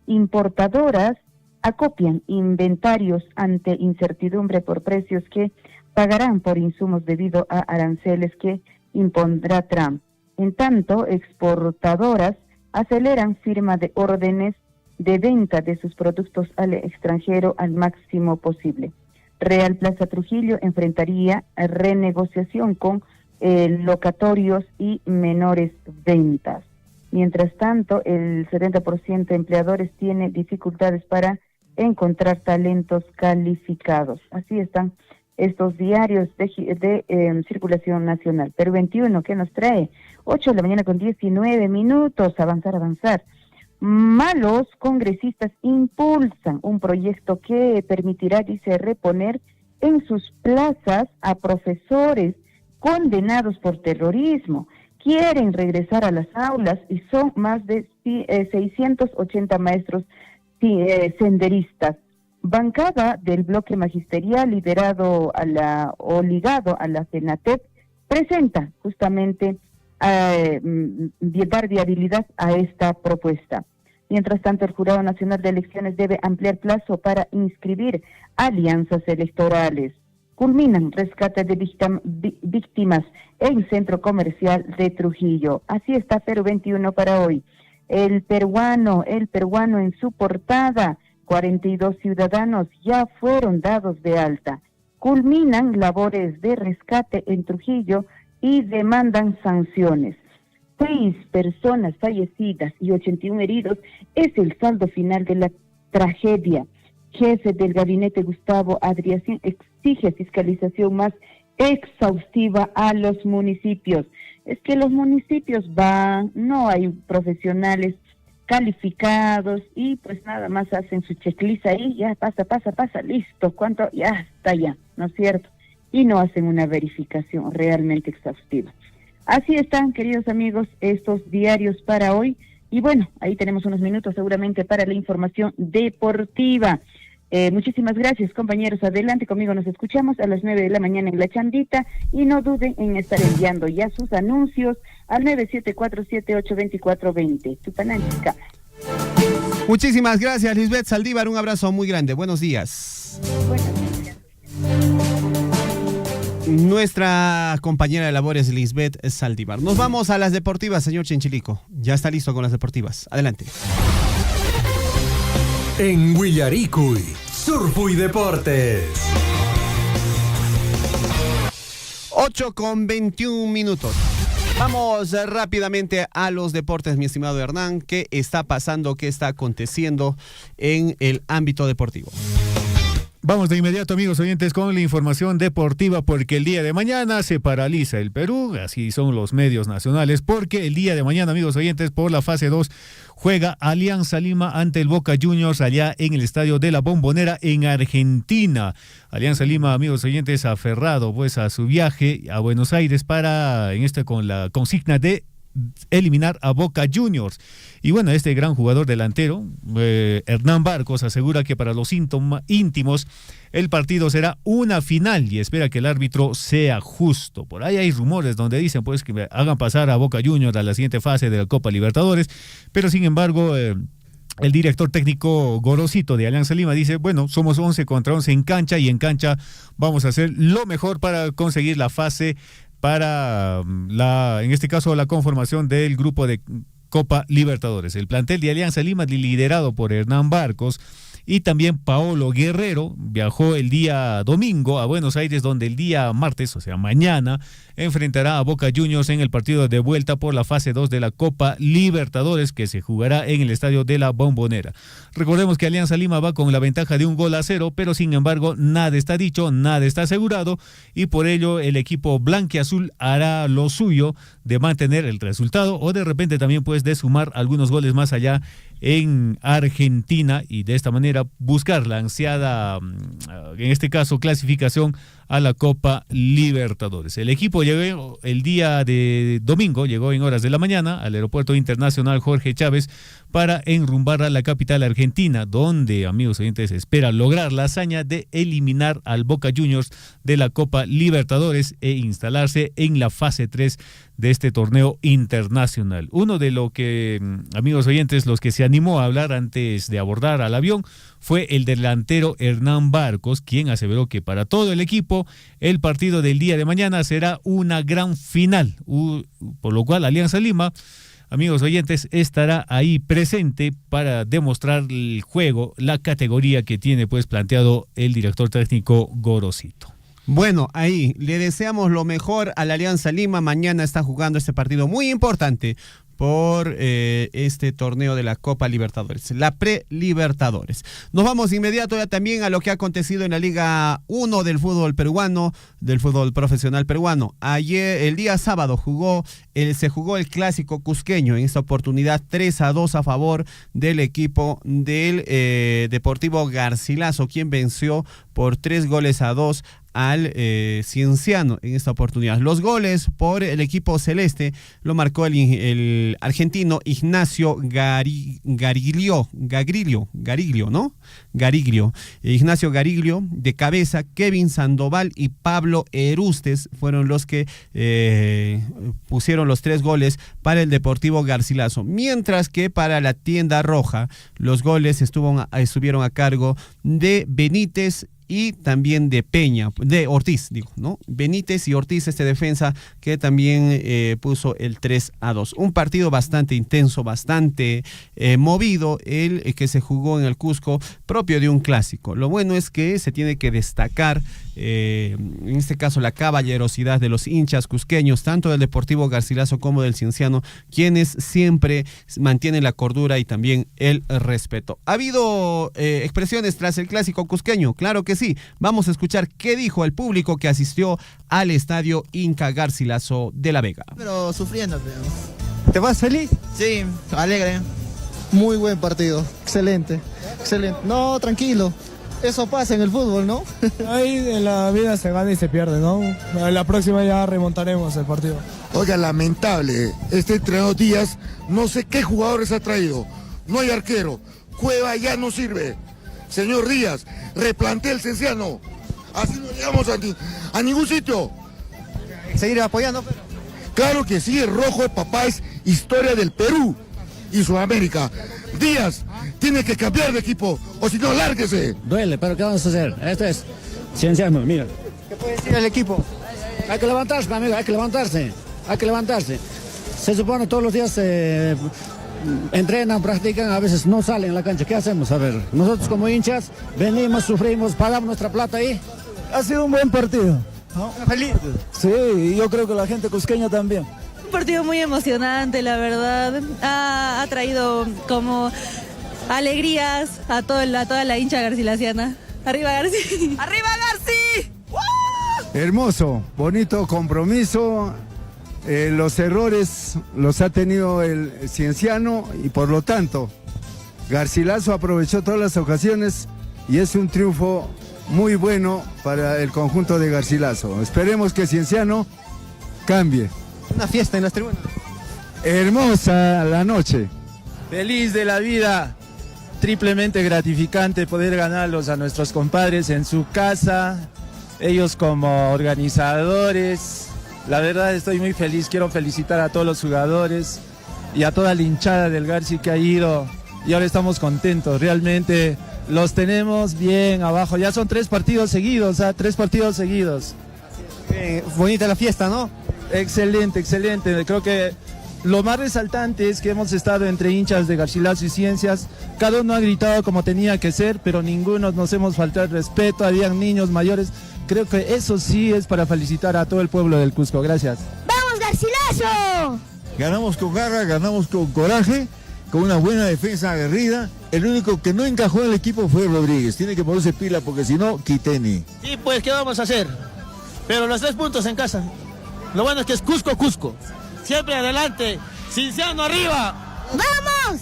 Importadoras acopian inventarios ante incertidumbre por precios que pagarán por insumos debido a aranceles que impondrá Trump. En tanto, exportadoras aceleran firma de órdenes de venta de sus productos al extranjero al máximo posible. Real Plaza Trujillo enfrentaría renegociación con locatorios y menores ventas. Mientras tanto, el 70% de empleadores tiene dificultades para encontrar talentos calificados. Así están estos diarios de circulación nacional. Perú 21, ¿qué nos trae? 8 de la mañana con 19 minutos, avanzar. Malos congresistas impulsan un proyecto que permitirá, dice, reponer en sus plazas a profesores condenados por terrorismo. Quieren regresar a las aulas y son más de 680 maestros senderistas. Bancada del bloque magisterial ligado a la FENATEP presenta justamente dar viabilidad a esta propuesta. Mientras tanto, el Jurado Nacional de Elecciones debe ampliar plazo para inscribir alianzas electorales. Culminan rescate de víctimas en Centro Comercial de Trujillo. Así está Perú 21 para hoy. El peruano en su portada, 42 ciudadanos ya fueron dados de alta. Culminan labores de rescate en Trujillo y demandan sanciones. 6 personas fallecidas y 81 heridos es el saldo final de la tragedia. Jefe del gabinete Gustavo Adriación exige fiscalización más exhaustiva a los municipios. Es que los municipios no hay profesionales calificados y pues nada más hacen su checklist ahí, ya pasa, listo, ¿cuánto? Ya está ya, ¿no es cierto? Y no hacen una verificación realmente exhaustiva. Así están, queridos amigos, estos diarios para hoy. Y bueno, ahí tenemos unos minutos seguramente para la información deportiva. Muchísimas gracias, compañeros. Adelante conmigo, nos escuchamos a las 9 de la mañana en La Chandita. Y no duden en estar enviando ya sus anuncios al 974782420. Tupananchica. Muchísimas gracias, Lisbeth Saldívar. Un abrazo muy grande. Buenos días. Buenos días. Nuestra compañera de labores, Lisbeth Saldívar. Nos vamos a las deportivas, señor Chinchilico. Ya está listo con las deportivas. Adelante. En Willaricui, Surfu y Deportes. 8:21. Vamos rápidamente a los deportes, mi estimado Hernán. ¿Qué está pasando? ¿Qué está aconteciendo en el ámbito deportivo? Vamos de inmediato, amigos oyentes, con la información deportiva, porque el día de mañana se paraliza el Perú, así son los medios nacionales, porque el día de mañana, amigos oyentes, por la fase 2 juega Alianza Lima ante el Boca Juniors allá en el estadio de la Bombonera en Argentina. Alianza Lima, amigos oyentes, aferrado pues a su viaje a Buenos Aires para, con la consigna de eliminar a Boca Juniors. Y bueno, este gran jugador delantero, Hernán Barcos, asegura que para los íntimos el partido será una final y espera que el árbitro sea justo. Por ahí hay rumores donde dicen pues que hagan pasar a Boca Juniors a la siguiente fase de la Copa Libertadores, pero sin embargo el director técnico Gorosito de Alianza Lima dice, bueno, somos 11 contra 11 en cancha y en cancha vamos a hacer lo mejor para conseguir la fase para en este caso la conformación del grupo de Copa Libertadores. El plantel de Alianza Lima, liderado por Hernán Barcos y también Paolo Guerrero, viajó el día domingo a Buenos Aires, donde el día martes, o sea mañana, enfrentará a Boca Juniors en el partido de vuelta por la fase 2 de la Copa Libertadores, que se jugará en el estadio de la Bombonera. Recordemos que Alianza Lima va con la ventaja de 1-0, pero sin embargo nada está dicho, nada está asegurado, y por ello el equipo blanquiazul hará lo suyo de mantener el resultado o de repente también pues de sumar algunos goles más allá en Argentina y de esta manera buscar la ansiada, en este caso, clasificación a la Copa Libertadores. El equipo llegó el día de domingo, llegó en horas de la mañana al Aeropuerto Internacional Jorge Chávez para enrumbar a la capital argentina, donde, amigos oyentes, espera lograr la hazaña de eliminar al Boca Juniors de la Copa Libertadores e instalarse en la fase 3 de este torneo internacional. Uno de lo que, amigos oyentes, los que se animó a hablar antes de abordar al avión fue el delantero Hernán Barcos, quien aseveró que para todo el equipo el partido del día de mañana será una gran final, por lo cual Alianza Lima, amigos oyentes, estará ahí presente para demostrar el juego, la categoría que tiene pues planteado el director técnico Gorosito. Bueno, ahí le deseamos lo mejor a la Alianza Lima. Mañana está jugando este partido muy importante por este torneo de la Copa Libertadores, la Pre-Libertadores. Nos vamos de inmediato ya también a lo que ha acontecido en la Liga 1 del fútbol peruano, del fútbol profesional peruano. Ayer, el día sábado, se jugó el clásico cusqueño, en esta oportunidad 3-2 a favor del equipo del Deportivo Garcilaso, quien venció por 3-2 al Cienciano en esta oportunidad. Los goles por el equipo celeste lo marcó el argentino Ignacio Gariglio, ¿no? Gariglio. Ignacio Gariglio de cabeza, Kevin Sandoval y Pablo Erustes fueron los que pusieron los 3 goles para el Deportivo Garcilaso. Mientras que para la Tienda Roja los goles estuvieron a cargo de Benítez y también de Ortiz, ¿no? Benítez y Ortiz, este defensa que también puso el 3-2. Un partido bastante intenso, bastante movido, el que se jugó en el Cusco, propio de un clásico. Lo bueno es que se tiene que destacar, en este caso, la caballerosidad de los hinchas cusqueños, tanto del Deportivo Garcilaso como del Cienciano, quienes siempre mantienen la cordura y también el respeto. ¿Ha habido expresiones tras el clásico cusqueño? Claro que sí. Vamos a escuchar qué dijo el público que asistió al estadio Inca Garcilaso de La Vega. Pero sufriendo, pero... ¿Te vas feliz? Sí, alegre. Muy buen partido, excelente, excelente. No, tranquilo, eso pasa en el fútbol, ¿no? Ahí en la vida se gana y se pierde, ¿no? La próxima ya remontaremos el partido. Oiga, lamentable, este entrenador Díaz, no sé qué jugadores ha traído, no hay arquero, Cueva ya no sirve. Señor Díaz, replantea el Cienciano, así no llegamos a ningún sitio. Seguir apoyando, pero... Claro que sí, el rojo de papá es historia del Perú y Sudamérica. Díaz tiene que cambiar de equipo, o si no, lárguese. Duele, pero ¿qué vamos a hacer? Esto es Cienciano, mira. ¿Qué puede decir el equipo? Hay que levantarse, amigo, hay que levantarse. Se supone todos los días entrenan, practican, a veces no salen a la cancha. ¿Qué hacemos? A ver, nosotros como hinchas venimos, sufrimos, pagamos nuestra plata ahí. Ha sido un buen partido, ¿no? Feliz. Sí, y yo creo que la gente cusqueña también. Un partido muy emocionante, la verdad. Ha traído como alegrías a toda la hincha garcilaciana. ¡Arriba Garci! ¡Arriba Garci! Hermoso, bonito compromiso. Los errores los ha tenido el Cienciano y por lo tanto Garcilaso aprovechó todas las ocasiones y es un triunfo muy bueno para el conjunto de Garcilaso. Esperemos que Cienciano cambie. Una fiesta en las tribunas. Hermosa la noche. Feliz de la vida, triplemente gratificante poder ganarlos a nuestros compadres en su casa, ellos como organizadores. La verdad estoy muy feliz, quiero felicitar a todos los jugadores y a toda la hinchada del Garci que ha ido y ahora estamos contentos, realmente los tenemos bien abajo, ya son 3 partidos seguidos, 3 partidos seguidos. Bonita la fiesta, ¿no? Excelente, excelente, creo que lo más resaltante es que hemos estado entre hinchas de Garcilaso y Ciencias, cada uno ha gritado como tenía que ser, pero ninguno nos hemos faltado el respeto, habían niños mayores. Creo que eso sí es para felicitar a todo el pueblo del Cusco. Gracias. ¡Vamos, Garcilaso! Ganamos con garra, ganamos con coraje, con una buena defensa aguerrida. El único que no encajó en el equipo fue Rodríguez. Tiene que ponerse pila porque si no, Quiteni. Sí, pues, ¿qué vamos a hacer? Pero los 3 puntos en casa. Lo bueno es que es Cusco, Cusco. Siempre adelante. Cienciano arriba. ¡Vamos!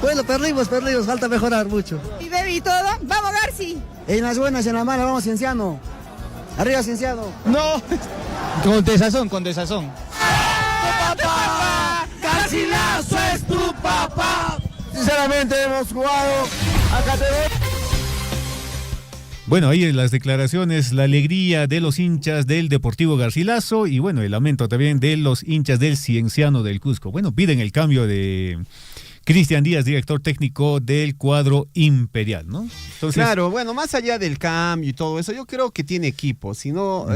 Bueno, perdimos, falta mejorar mucho. ¿Y Baby y todo? ¡Vamos, Garci! En las buenas y en las malas, vamos Cienciano. Arriba Cienciano. No. Con desazón. ¡Tu papá! ¡Garcilaso es tu papá! Sinceramente hemos jugado a categoría. Bueno, ahí las declaraciones, la alegría de los hinchas del Deportivo Garcilaso y bueno, el lamento también de los hinchas del Cienciano del Cusco. Bueno, piden el cambio de Cristian Díaz, director técnico del cuadro imperial, ¿no? Entonces, claro, bueno, más allá del cambio y todo eso, yo creo que tiene equipo, si no,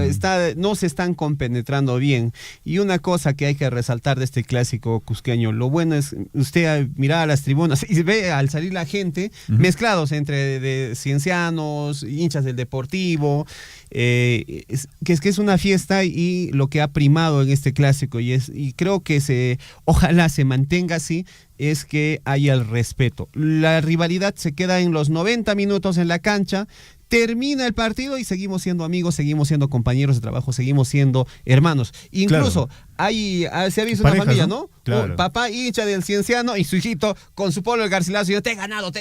no se están compenetrando bien. Y una cosa que hay que resaltar de este clásico cusqueño, lo bueno es, usted mira a las tribunas y ve al salir la gente, mezclados entre de ciencianos, hinchas del Deportivo, que es una fiesta y lo que ha primado en este clásico y creo que ojalá se mantenga así, es que haya el respeto. La rivalidad se queda en los 90 minutos en la cancha, termina el partido y seguimos siendo amigos, seguimos siendo compañeros de trabajo, seguimos siendo hermanos. Incluso se ha visto una familia, ¿no? Claro. Un papá hincha del Cienciano y su hijito con su polo del Garcilaso y yo, te he ganado.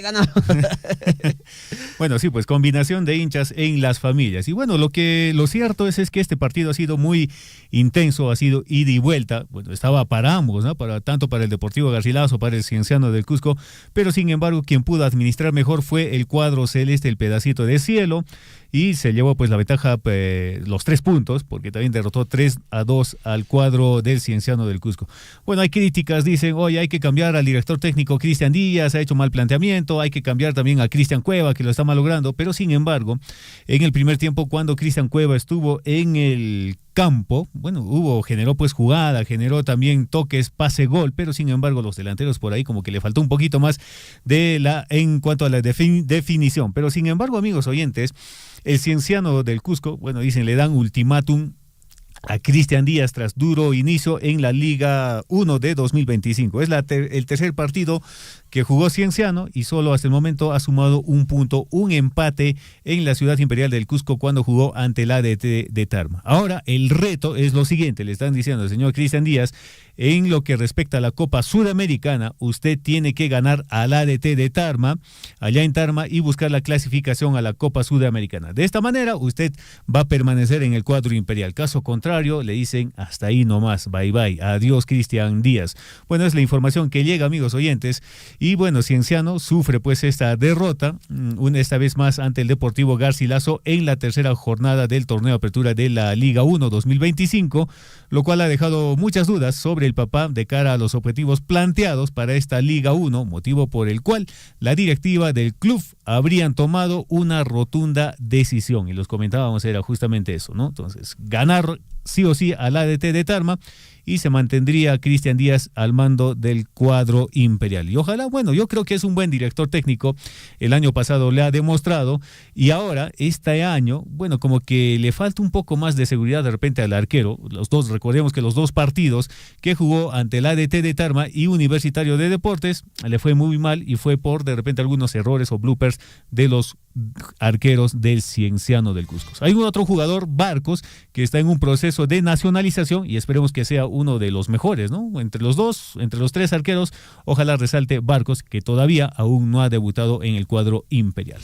Bueno, sí, pues combinación de hinchas en las familias. Y bueno, lo cierto es que este partido ha sido muy intenso, ha sido ida y vuelta. Bueno, estaba para ambos, ¿no? Tanto para el Deportivo Garcilaso, para el Cienciano del Cusco, pero sin embargo quien pudo administrar mejor fue el cuadro celeste, el pedacito de cielo, y se llevó pues la ventaja, los 3 puntos, porque también derrotó 3-2 al cuadro del Cienciano del Cusco. Bueno, hay críticas, dicen, oye, hay que cambiar al director técnico Cristian Díaz, ha hecho mal planteamiento, hay que cambiar también a Cristian Cueva, que lo está malogrando, pero sin embargo, en el primer tiempo, cuando Cristian Cueva estuvo en el campo, bueno, generó pues jugada, generó también toques, pase, gol, pero sin embargo los delanteros por ahí como que le faltó un poquito más en cuanto a la definición. Pero sin embargo, amigos oyentes, el Cienciano del Cusco, bueno, dicen, le dan ultimátum a Cristian Díaz tras duro inicio en la Liga 1 de 2025. Es el tercer partido que jugó Cienciano y solo hasta el momento ha sumado un punto, un empate en la Ciudad Imperial del Cusco cuando jugó ante el ADT de Tarma. Ahora el reto es lo siguiente, le están diciendo al señor Cristian Díaz, en lo que respecta a la Copa Sudamericana, usted tiene que ganar al ADT de Tarma, allá en Tarma, y buscar la clasificación a la Copa Sudamericana. De esta manera usted va a permanecer en el cuadro imperial. Caso contrario, le dicen hasta ahí nomás, bye bye, adiós Cristian Díaz. Bueno, es la información que llega, amigos oyentes. Y bueno, Cienciano sufre pues esta derrota, esta vez más ante el Deportivo Garcilaso en la tercera jornada del torneo apertura de la Liga 1 2025, lo cual ha dejado muchas dudas sobre el papá de cara a los objetivos planteados para esta Liga 1, motivo por el cual la directiva del club habrían tomado una rotunda decisión, y los comentábamos, era justamente eso, ¿no? Entonces, ganar sí o sí al ADT de Tarma y se mantendría Cristian Díaz al mando del cuadro imperial. Y ojalá, bueno, yo creo que es un buen director técnico, el año pasado le ha demostrado, y ahora, este año, bueno, como que le falta un poco más de seguridad de repente al arquero. Recordemos que los 2 partidos que jugó ante el ADT de Tarma y Universitario de Deportes, le fue muy mal y fue por de repente algunos errores o bloopers de los arqueros del Cienciano del Cusco. Hay un otro jugador, Barcos, que está en un proceso de nacionalización y esperemos que sea uno de los mejores, ¿no? Entre los 3 arqueros, ojalá resalte Barcos, que todavía aún no ha debutado en el cuadro imperial.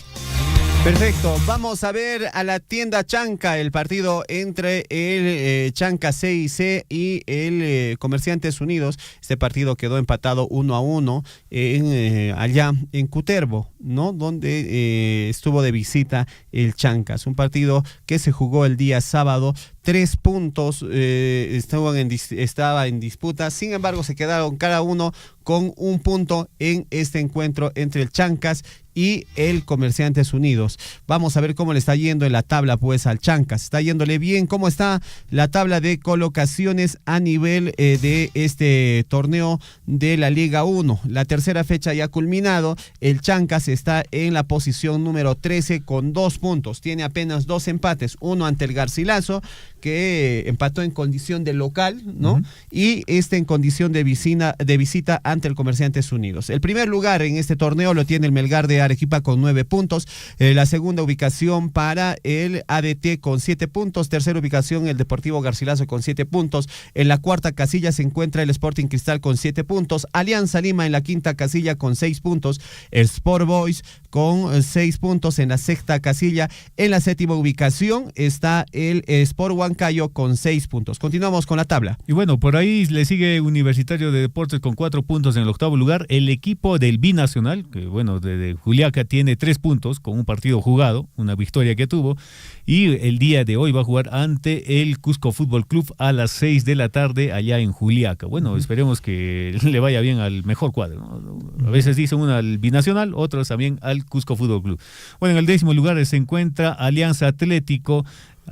Perfecto, vamos a ver a la tienda Chanca, el partido entre el Chanca CIC y el Comerciantes Unidos. Este partido quedó empatado 1-1 allá en Cutervo, ¿no? Donde estuvo de visita el Chanca. Es un partido que se jugó el día sábado. 3 puntos estaba en disputa, sin embargo se quedaron cada uno con un punto en este encuentro entre el Chancas y el Comerciantes Unidos. Vamos a ver cómo le está yendo en la tabla pues al Chancas. Está yéndole bien. ¿Cómo está la tabla de colocaciones a nivel de este torneo de la Liga 1? La tercera fecha ya ha culminado. El Chancas está en la posición número 13 con 2 puntos. Tiene apenas 2 empates, uno ante el Garcilaso, que empató en condición de local, ¿no? Y en condición de visita ante el Comerciantes Unidos. El primer lugar en este torneo lo tiene el Melgar de Arequipa con 9 puntos. La segunda ubicación para el ADT con 7 puntos. Tercera ubicación el Deportivo Garcilaso con 7 puntos. En la cuarta casilla se encuentra el Sporting Cristal con 7 puntos. Alianza Lima en la quinta casilla con 6 puntos. El Sport Boys con 6 puntos en la sexta casilla. En la séptima ubicación está el Sport Huancayo con 6 puntos. Continuamos con la tabla. Y bueno, por ahí le sigue Universitario de Deportes con 4 puntos en el octavo lugar. El equipo del Binacional, que bueno, de Juliaca, tiene 3 puntos con un partido jugado, una victoria que tuvo. Y el día de hoy va a jugar ante el Cusco Fútbol Club a las 6 de la tarde allá en Juliaca. Bueno, esperemos que le vaya bien al mejor cuadro, ¿no? A veces dicen uno al Binacional, otros también al Cusco Fútbol Club. Bueno, en el 10º lugar se encuentra Alianza Atlético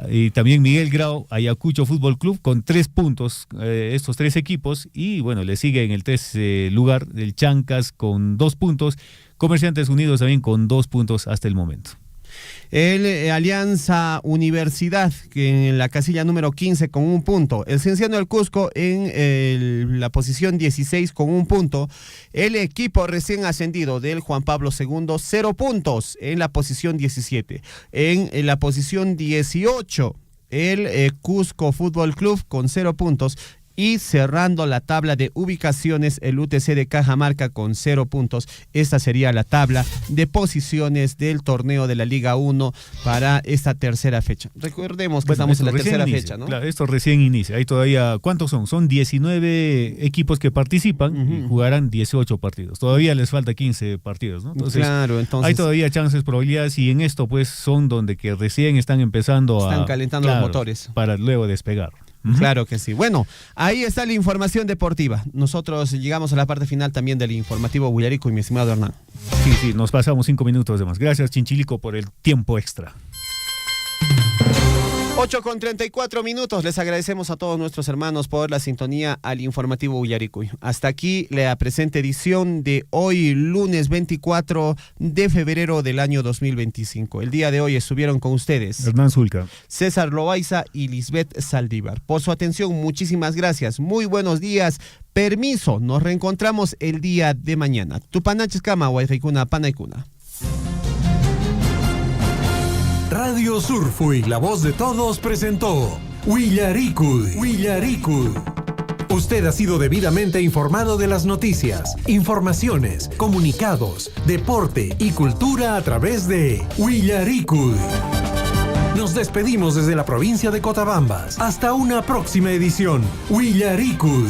y también Miguel Grau, Ayacucho Fútbol Club con 3 puntos, estos 3 equipos. Y bueno, le sigue en el 13 lugar el Chancas con 2 puntos, Comerciantes Unidos también con 2 puntos hasta el momento. El Alianza Universidad, que en la casilla número 15 con 1 punto. El Cienciano del Cusco en la posición 16 con 1 punto. El equipo recién ascendido del Juan Pablo II, 0 puntos en la posición 17. En la posición 18, el Cusco Fútbol Club con 0 puntos. Y cerrando la tabla de ubicaciones, el UTC de Cajamarca con 0 puntos. Esta sería la tabla de posiciones del torneo de la Liga 1 para esta tercera fecha. Recordemos que estamos en la tercera fecha, ¿no? Claro, esto recién inicia. Hay todavía, ¿cuántos son? Son 19 equipos que participan y jugarán 18 partidos. Todavía les falta 15 partidos, ¿no? Entonces, hay todavía chances, probabilidades, y en esto pues son donde que recién están empezando Están calentando los motores. Para luego despegar. Claro que sí. Bueno, ahí está la información deportiva. Nosotros llegamos a la parte final también del informativo Huillarico y mi estimado Hernán. Sí, nos pasamos 5 minutos de más. Gracias, Chinchilico, por el tiempo extra. 8:34. Les agradecemos a todos nuestros hermanos por la sintonía al informativo Huillaricuy. Hasta aquí la presente edición de hoy, lunes 24 de febrero del año 2025. El día de hoy estuvieron con ustedes Hernán Zulca, César Loaiza y Lisbeth Saldívar. Por su atención, muchísimas gracias. Muy buenos días. Permiso, nos reencontramos el día de mañana. Tupanaches Kama, Guayraicuna, Panaicuna. Radio Surfuy, la voz de todos, presentó Huillaricuy. Usted ha sido debidamente informado de las noticias, informaciones, comunicados, deporte y cultura a través de Huillaricuy. Nos despedimos desde la provincia de Cotabambas. Hasta una próxima edición. Huillaricuy.